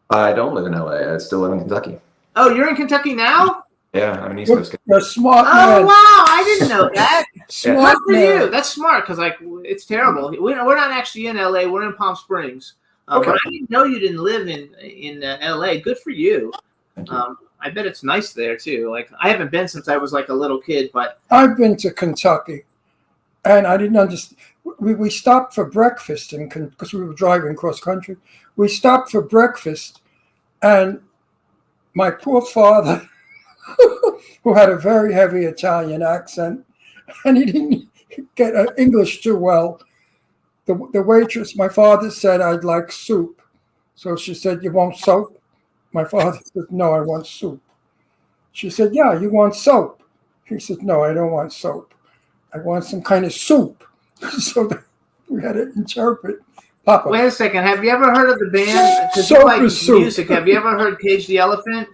I don't live in LA. I still live in Kentucky. Oh, you're in Kentucky now? Yeah, I'm an East Coast kid. You're a smart man. Oh wow, I didn't know that. Smart Good for man. you. That's smart because like it's terrible. We're not actually in LA. We're in Palm Springs. Okay. But I didn't know you didn't live in LA. Good for you. I bet it's nice there too. Like I haven't been since I was like a little kid, but I've been to Kentucky, and I didn't understand. We stopped for breakfast because we were driving cross country. We stopped for breakfast, and my poor father, who had a very heavy Italian accent, and he didn't get English too well. The waitress, my father said, "I'd like soup." So she said, "You want soap?" My father said, "No, I want soup." She said, "Yeah, you want soap?" He said, "No, I don't want soap. I want some kind of soup." So we had to interpret. Papa. Wait a second. Have you ever heard of the band? Because you Soap like is soup. music. Have you ever heard Cage the Elephant?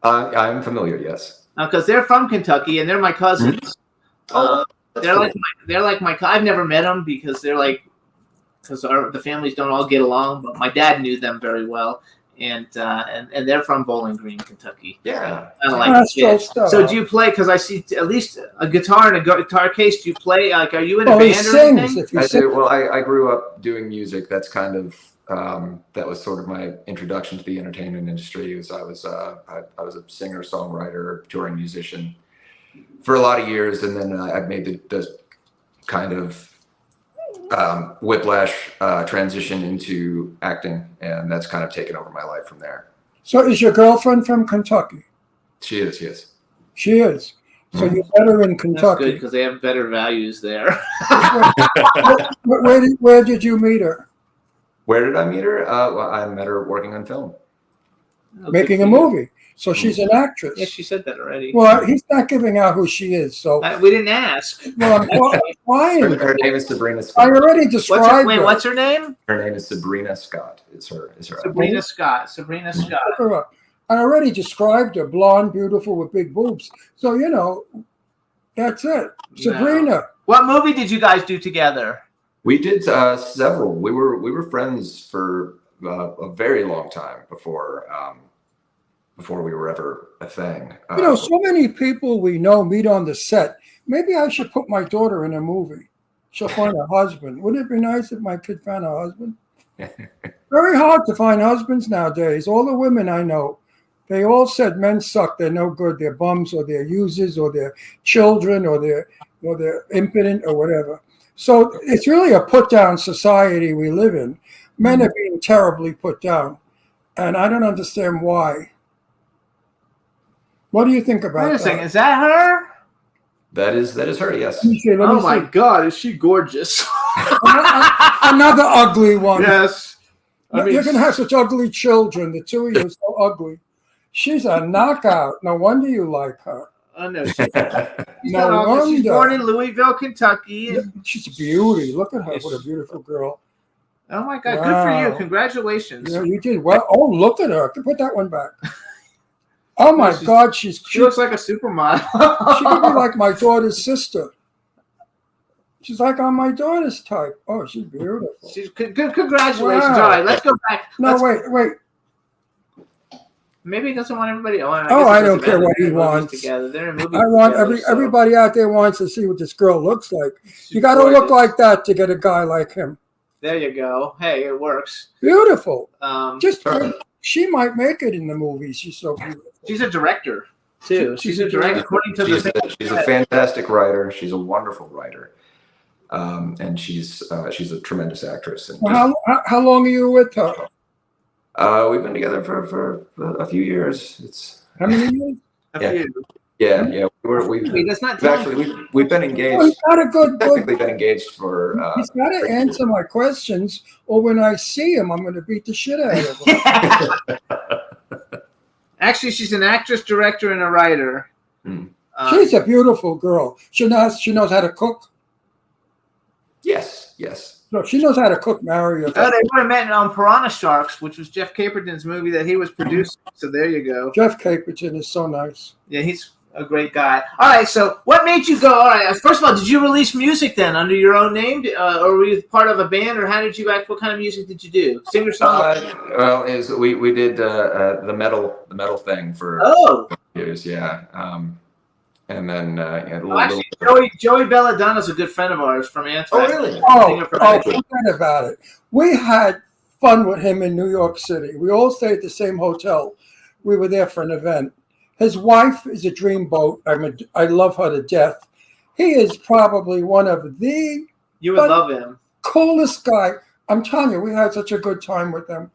I'm familiar, yes. Because they're from Kentucky and they're my cousins. They're like my. I've never met them because the families don't all get along. But my dad knew them very well, and they're from Bowling Green, Kentucky. Yeah. I don't like it. So do you play? Because I see at least a guitar and a guitar case. Do you play? Like, are you in a band or anything? I do. Well, I grew up doing music. That's kind of that was sort of my introduction to the entertainment industry. I was a singer, songwriter, touring musician for a lot of years, and then I made the kind of whiplash transition into acting, and that's kind of taken over my life from there. So is your girlfriend from Kentucky? She is, yes. She is. So you met her in That's Kentucky. good because they have better values there. Where did you meet her? Where did I meet her? Well, I met her working on film. Making a movie. So she's an actress. Yeah, she said that already. Well, he's not giving out who she is. So We didn't ask. well, I'm trying. Her name is Sabrina Scott. I already described her. What's her name? Her name is Sabrina Scott. Is her Sabrina Scott. Sabrina Scott. Look her up. I already described her, blonde, beautiful, with big boobs. So that's it. Sabrina. What movie did you guys do together? We did several. We were friends for a very long time before we were ever a thing. So many people we know meet on the set. Maybe I should put my daughter in a movie. She'll find a husband. Wouldn't it be nice if my kid found a husband? Very hard to find husbands nowadays. All the women I know, they all said men suck. They're no good. They're bums, or they're users, or they're children, or they're impotent, or whatever. So it's really a put-down society we live in. Men are being terribly put down, and I don't understand why. What do you think about that? Wait a second. Is that her? That is her. Yes. Oh my God, is she gorgeous? Another ugly one. Yes. You're going to have such ugly children. The two of you are so ugly. She's a knockout. No wonder you like her. Oh no. No wonder. She's born in Louisville, Kentucky. She's a beauty. Look at her. What a beautiful girl. Oh my God. Wow. Good for you. Congratulations. Yeah, you did well. Oh, look at her. Put that one back. Oh my God, she looks like a supermodel. She could be like my daughter's sister. She's like on my daughter's type. Oh, she's beautiful. She's good. Congratulations. Wow. All right, let's go back. No, wait. Maybe he doesn't want everybody. Oh, I don't care what he wants. Together. They're in movies I want together, so. everybody out there wants to see what this girl looks like. You got to look like that to get a guy like him. There you go. Hey, it works. Beautiful. Just she might make it in the movies. She's so beautiful. She's a director too. She's a director. According to She's a fantastic writer. She's a wonderful writer, and she's a tremendous actress. And how long are you with her? We've been together for a few years. It's how many years? A few. Yeah. We've been engaged. Well, he's got a good. Technically been engaged for. He's got to answer my questions, or when I see him, I'm going to beat the shit out of him. Actually, she's an actress, director, and a writer. She's a beautiful girl. She knows how to cook. Yes. No, she knows how to cook. Marry her. Oh, they would have met on Piranha Sharks, which was Jeff Caperton's movie that he was producing. So there you go. Jeff Caperton is so nice. Yeah, he's a great guy. All right, so what made you go? All right, first of all, did you release music then under your own name, or were you part of a band, or how did you act? What kind of music did you do? Singer songwriter? Well, we did the metal thing for years, yeah. And then Joey Belladonna is a good friend of ours from Antwerp. Oh, really? Forget about it. We had fun with him in New York City. We all stayed at the same hotel. We were there for an event. His wife is a dreamboat. I love her to death. He is probably one of the love him. Coolest guy. I'm telling you, we had such a good time with them.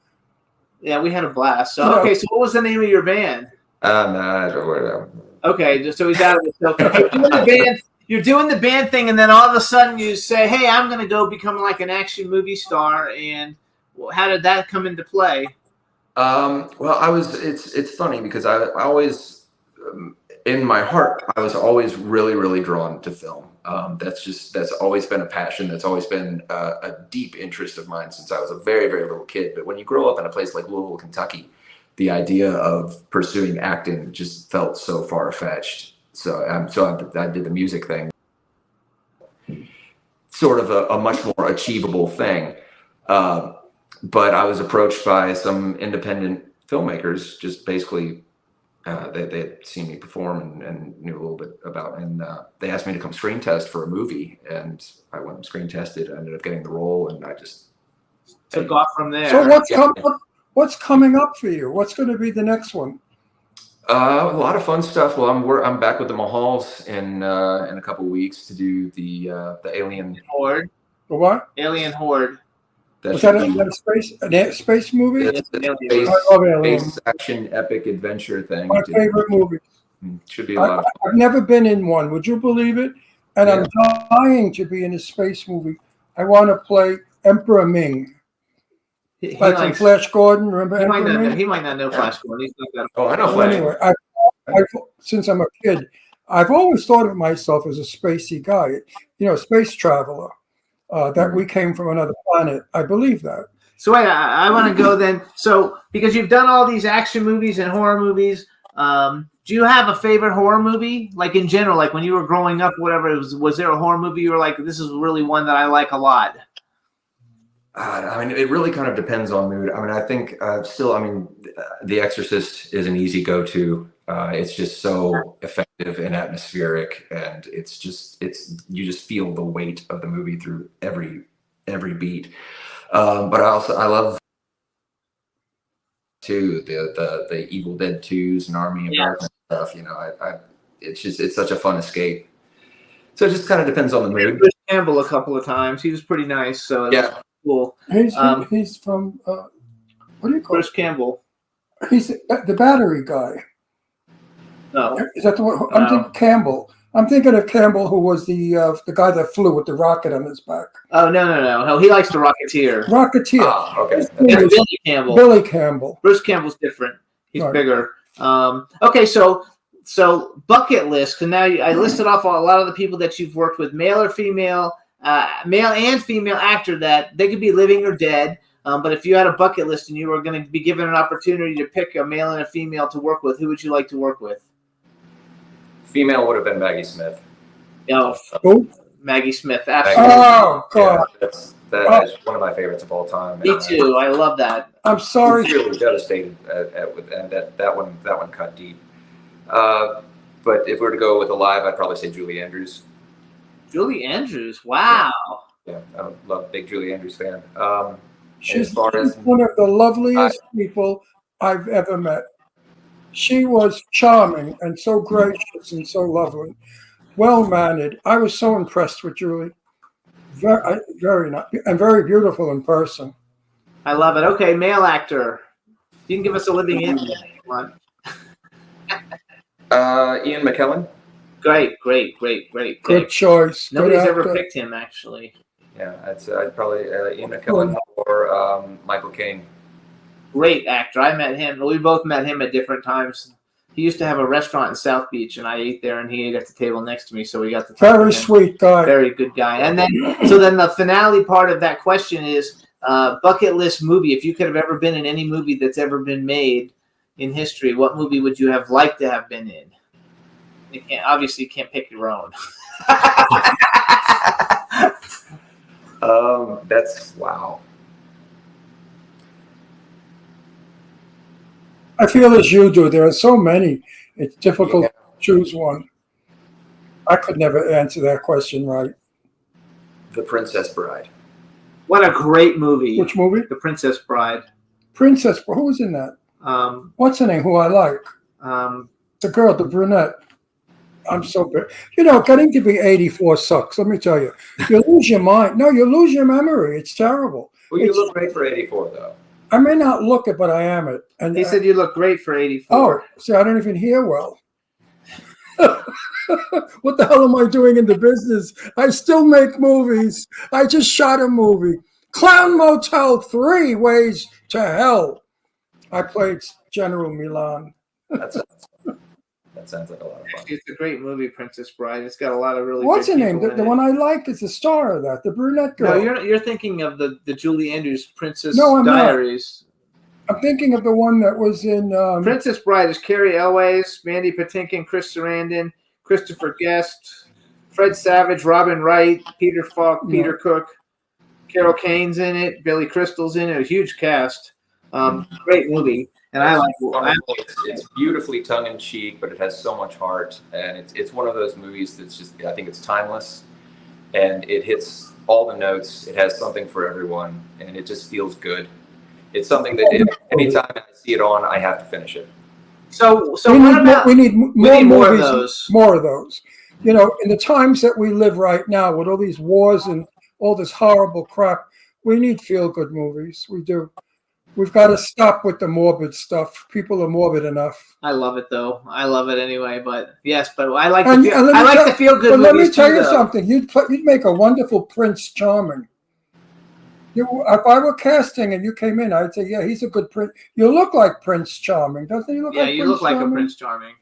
Yeah, we had a blast. So so what was the name of your band? Okay, so he's out of it. You're doing the band thing, and then all of a sudden you say, "Hey, I'm going to go become like an action movie star." And how did that come into play? Well, it's funny because I always, in my heart, I was always really, really drawn to film. That's always been a passion. That's always been a deep interest of mine since I was a very, very little kid. But when you grow up in a place like Louisville, Kentucky, the idea of pursuing acting just felt so far-fetched. So I did the music thing, sort of a much more achievable thing. But I was approached by some independent filmmakers, just basically they had seen me perform and knew a little bit about, and they asked me to come screen test for a movie, and I went and screen tested. I ended up getting the role, and I just took off from there. So what's coming up for you? What's going to be the next one? A lot of fun stuff. Well, I'm back with the Mahals in a couple of weeks to do the Alien Horde. The what? Alien Horde. Was that a space movie? It's a space action epic adventure thing. My favorite movie. Should be a lot of fun. I've never been in one. Would you believe it? And I'm dying to be in a space movie. I want to play Emperor Ming. Like from Flash Gordon, remember Emperor Ming? He might not know Flash Gordon. He's not that. I know Flash. Anyway, since I'm a kid, I've always thought of myself as a spacey guy. Space traveler. That we came from another planet. I believe that. So wait, I want to go then. So because you've done all these action movies and horror movies, do you have a favorite horror movie? Like in general, like when you were growing up, whatever, was there a horror movie you were like, this is really one that I like a lot? It really kind of depends on mood. I think The Exorcist is an easy go-to. It's just so effective and atmospheric, and you just feel the weight of the movie through every beat. But I love too the Evil Dead 2s and Army of Darkness stuff. It's such a fun escape. So it just kind of depends on the mood. Bruce Campbell a couple of times. He was pretty nice. So yeah. Cool. He's from what do you call Bruce Campbell? He's the battery guy. No, is that the one? I'm thinking Campbell. I'm thinking of Campbell, who was the guy that flew with the rocket on his back. Oh no! He likes the Rocketeer. Rocketeer. Oh, okay. It's Billy Campbell. Billy Campbell. Bruce Campbell's different. He's bigger. Okay, so bucket list. And now I listed off a lot of the people that you've worked with, male or female. Male and female actor that they could be living or dead. But if you had a bucket list and you were going to be given an opportunity to pick a male and a female to work with, who would you like to work with? Female would have been Maggie Smith. Oh, who? Maggie Smith. Absolutely. Oh God. Yeah, That is one of my favorites of all time. Me too. I love that. I'm sorry. Really devastated and that one cut deep. But if we were to go with Alive, I'd probably say Julie Andrews. Julie Andrews. Wow. Yeah, I'm a big Julie Andrews fan. She's one of the loveliest people I've ever met. She was charming and so gracious and so lovely, well-mannered. I was so impressed with Julie. Very nice and very beautiful in person. I love it. Okay, male actor. You can give us a living in. Come on. Ian McKellen. Great. Good choice. Nobody's Good ever actor. picked him, actually. Yeah, I'd probably Ian McKellen or Michael Caine. Great actor. I met him. We both met him at different times. He used to have a restaurant in South Beach, and I ate there, and he ate at the table next to me, so we got to talk to Very him. sweet guy. Very good guy. And then, so then the finale part of that question is bucket list movie. If you could have ever been in any movie that's ever been made in history, what movie would you have liked to have been in? You can't pick your own. That's wow. I feel as you do. There are so many. It's difficult to choose one. I could never answer that question right. The Princess Bride. What a great movie. Which movie? The Princess Bride. Princess. Who was in that? What's her name? Who I like? The girl, the brunette. I'm so big. Getting to be 84 sucks. Let me tell you. You lose your mind. No, you lose your memory. It's terrible. Well, you look great for 84, though. I may not look it, but I am it. And He said you look great for 84. Oh, see, I don't even hear well. What the hell am I doing in the business? I still make movies. I just shot a movie. Clown Motel 3 Ways to Hell. I played General Milan. That sounds like a lot of fun. It's a great movie, Princess Bride. It's got a lot of really What's her good name? people in The it. one I like is the star of that, the brunette girl. No, you're thinking of the Julie Andrews Princess No, I'm not. Diaries. I'm thinking of the one that was in... Princess Bride is Carrie Elways, Mandy Patinkin, Chris Sarandon, Christopher Guest, Fred Savage, Robin Wright, Peter Falk, Peter Cook, Carol Kane's in it, Billy Crystal's in it, a huge cast. Great movie. And I like it. It's beautifully tongue-in-cheek, but it has so much heart, and it's one of those movies that's just, I think it's timeless, and it hits all the notes. It has something for everyone, and it just feels good. It's something that anytime I see it on, I have to finish it. So we need more more of movies, those. More of those. In the times that we live right now, with all these wars and all this horrible crap, we need feel-good movies. We do. We've got to stop with the morbid stuff. People are morbid enough. I love it, though. I love it anyway. But yes, but I like And- the and let me I like tell- the feel good But movies let me tell too, you though. something. You'd make a wonderful Prince Charming. If I were casting and you came in, I'd say, yeah, he's a good Prince. You look like Prince Charming, doesn't he? Look Yeah, like you Prince look like Charming? a Prince Charming.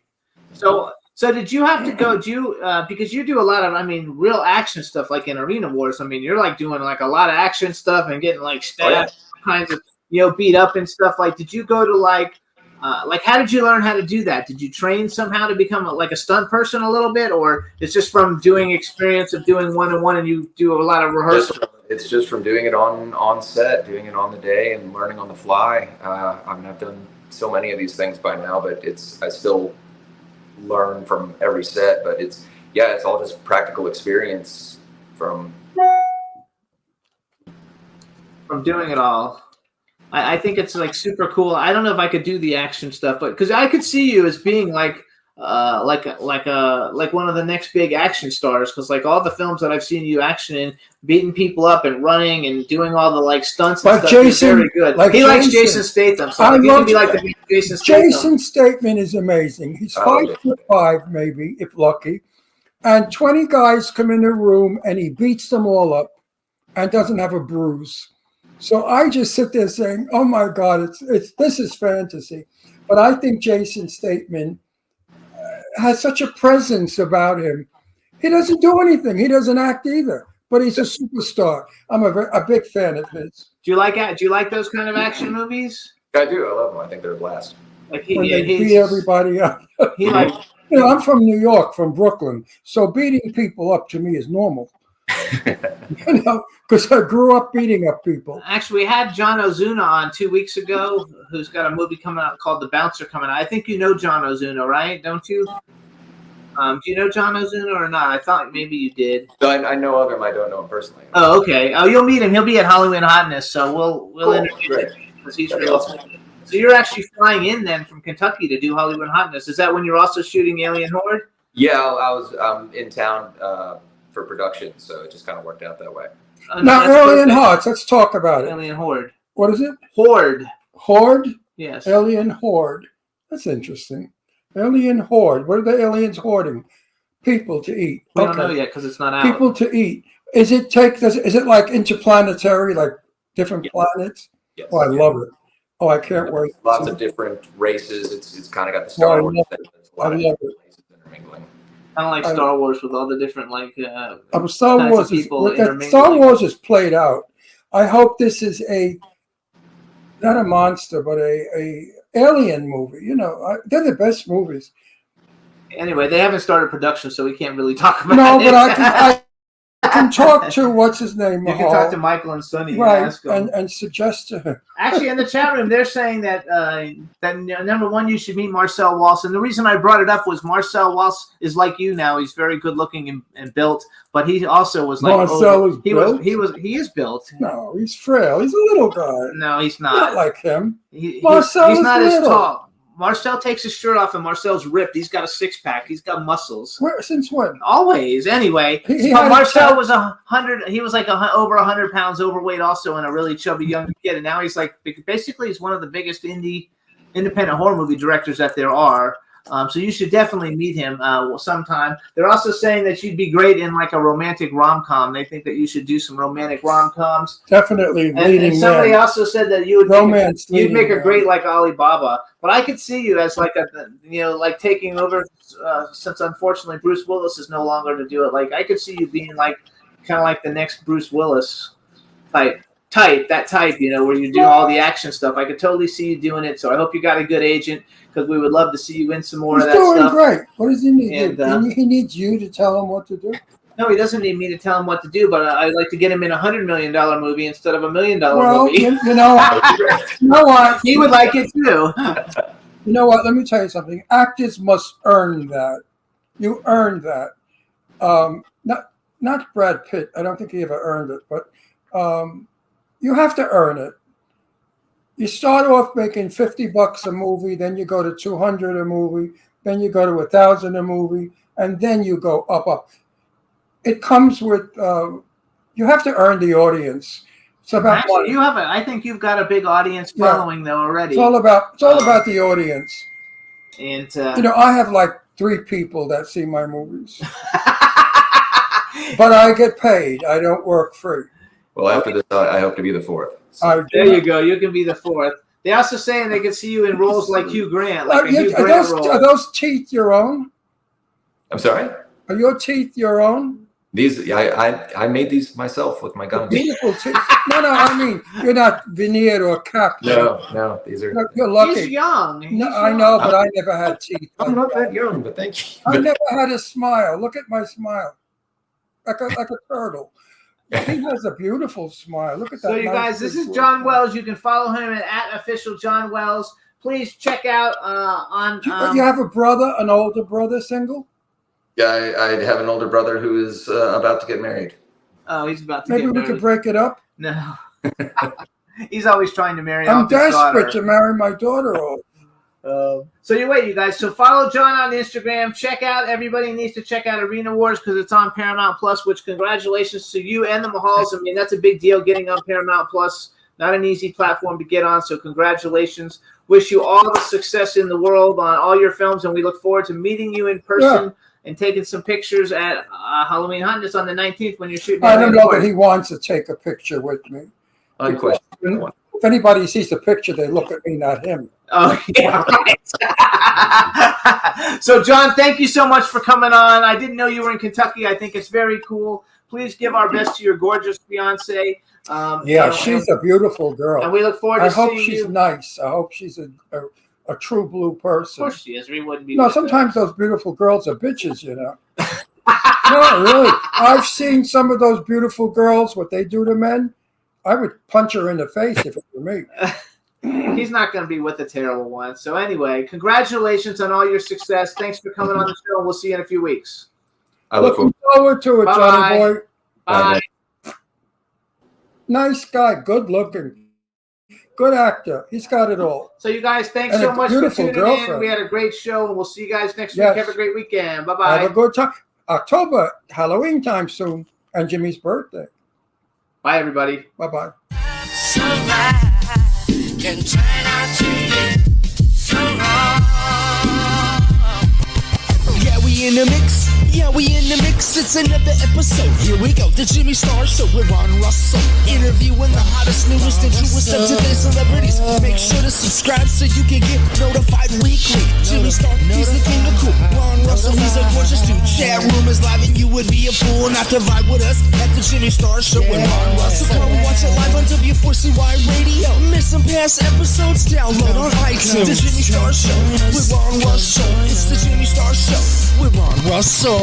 So did you have to go? Do you because you do a lot of real action stuff like in Arena Wars? You're like doing like a lot of action stuff and getting like stabbed, kinds of beat up and stuff. Like, did you go to like how did you learn how to do that? Did you train somehow to become like a stunt person a little bit, or it's just from doing experience of doing one-on-one and you do a lot of rehearsal? It's just from doing it on set, doing it on the day, and learning on the fly. I've done so many of these things by now, but I still learn from every set. But it's all just practical experience from doing it all. I think it's like super cool. I don't know if I could do the action stuff, but because I could see you as being like one of the next big action stars. Because like all the films that I've seen you action in, beating people up and running and doing all the like stunts and But stuff, Jason, you're very good. like He likes Jason. Jason Statham, so I like, you love can be like the Jason Statham. Jason Statham is amazing. He's 5'5", maybe, if lucky. And 20 guys come in a room and he beats them all up and doesn't have a bruise. So I just sit there saying, oh my God, this is fantasy. But I think Jason Statham has such a presence about him. He doesn't do anything. He doesn't act either. But he's a superstar. I'm a big fan of his. Do you like those kind of action movies? I do. I love them. I think they're a blast. Like When they beat everybody up. He like I'm from New York, from Brooklyn. So beating people up to me is normal. You know, because I grew up beating up people. Actually, we had John Ozuna on 2 weeks ago, who's got a movie coming out called The Bouncer coming out. I think you know John Ozuna, right? Don't you? Do you know John Ozuna or not? I thought maybe you did. So I know of him. I don't know him personally. Oh, okay. Oh, you'll meet him. He'll be at Halloween Hotness, so we'll Cool. introduce Great. him because he's real. Awesome. So you're actually flying in then from Kentucky to do Hollywood Hotness. Is that when you're also shooting Alien Horde? Yeah, I was in town for production, so it just kind of worked out that way. Now, that's Alien perfect. Hearts, let's talk about it. Alien Horde. What is it? Horde. Horde? Yes. Alien Horde. That's interesting. Alien Horde. What are the aliens hoarding? People to eat. We don't know yet because it's not out. People to eat. Is it like interplanetary, like different planets? Yes. Oh, I love it. Oh, I can't wait. Lots of different races. It's kind of got the Star Wars thing. There's a lot of different places intermingling. Kind of like Star Wars with all the different Star kinds Wars of is people Star Wars is played out. I hope this is not a monster, but a alien movie. You know, they're the best movies. Anyway, they haven't started production, so we can't really talk about No, it. but I can talk to what's his name. You can talk to Michael and Sonny and right, ask them. and suggest to him. Actually, in the chat room, they're saying that number one, you should meet Marcel Walsh. And the reason I brought it up was Marcel Walsh is like you now. He's very good looking and built, but he also was like Marcel is built? he is built. No, he's frail. He's a little guy. No, he's not. Not like him. Marcel he's not little. as tall. Marcel takes his shirt off and Marcel's ripped. He's got a six-pack. He's got muscles. Since when? Always. Anyway, He but had Marcel was 100. He was like over 100 pounds overweight, also, and a really chubby young kid. And now he's like basically he's one of the biggest independent horror movie directors that there are. So you should definitely meet him sometime. They're also saying that you'd be great in like a romantic rom-com. They think that you should do some romantic rom-coms. Definitely And somebody also said that you would you'd make a leading great like Alibaba. But I could see you as like like taking over since unfortunately Bruce Willis is no longer to do it. Like I could see you being like kind of like the next Bruce Willis type, where you do all the action stuff. I could totally see you doing it. So I hope you got a good agent because we would love to see you in some more He's of that doing stuff. great. What does he need? And, He needs you to tell him what to do. No, he doesn't need me to tell him what to do, but I'd like to get him in $100 million movie instead of $1 million movie. You know what? He would like it too. You know what? Let me tell you something. Actors must earn that. You earn that. Not Brad Pitt. I don't think he ever earned it, but you have to earn it. You start off making $50 a movie, then you go to $200 a movie, then you go to $1,000 a movie, and then you go up. It comes with you have to earn the audience. It's about Actually, I think you've got a big audience following though already. It's all about the audience. And I have like 3 people that see my movies, but I get paid. I don't work free. Well, after this, I hope to be the 4th. There you go. You can be the 4th. They also saying they can see you in roles like Hugh Grant, like a Hugh Grant role. Are those teeth your own? I'm sorry? Are your teeth your own? These, I made these myself with my gums. Beautiful teeth. No, I mean, you're not veneered or capped. No, these are. You're lucky. He's young. I know, but I never had teeth. I'm not that young, but thank you. I never had a smile. Look at my smile. Like a turtle. He has a beautiful smile. Look at that. So you guys, this is John Wells. You can follow him at official John Wells. Please check out on. You have a brother, an older brother, single? Yeah, I have an older brother who is about to get married. Oh, he's about to Maybe get we married. could break it up. No. He's always trying to marry I'm off his daughter. desperate to marry my daughter off. So you guys. So follow John on Instagram. Everybody needs to check out Arena Wars because it's on Paramount Plus. Which congratulations to you and the Mahals. I mean, that's a big deal getting on Paramount Plus. Not an easy platform to get on. So congratulations. Wish you all the success in the world on all your films, and we look forward to meeting you in person and taking some pictures at Halloween Hotness on the 19th when you're shooting. I don't know that he wants to take a picture with me. Unquestionably. If anybody sees the picture, they look at me, not him. Oh, yeah, right. So, John, thank you so much for coming on. I didn't know you were in Kentucky. I think it's very cool. Please give our best to your gorgeous fiance. She's a beautiful girl. And we look forward to seeing you. I hope she's nice. I hope she's a true blue person. Of course she is. We wouldn't be. No, sometimes those beautiful girls are bitches, you know. No, really. I've seen some of those beautiful girls, what they do to men. I would punch her in the face if it were me. He's not going to be with the terrible one. So anyway, congratulations on all your success. Thanks for coming on the show. We'll see you in a few weeks. I look Looking forward to it, Johnny boy. Bye. Nice guy, good looking, good actor. He's got it all. So you guys, thanks And so a much for beautiful tuning in. girlfriend. We had a great show, and we'll see you guys next Yes. week. Have a great weekend. Bye-bye. Have a good time. October, Halloween time soon, and Jimmy's birthday. Bye, everybody. Bye-bye. Can turn out to be so wrong. Yeah, we in the mix. Yeah, we in the mix. It's another episode. Here we go. The Jimmy Star Show with Ron Russell. Interviewing the hottest, newest, and truest of today's celebrities. Make sure to subscribe so you can get notified weekly. Jimmy Star, he's the king of cool. Ron Russell, he's a gorgeous dude. Chat room is live and you would be a fool not to vibe with us at the Jimmy Star Show with Ron Russell. Come watch it live on W4CY Radio. Miss some past episodes? Download on iTunes. The Jimmy Star Show with Ron Russell. It's the Jimmy Star Show with Ron Russell.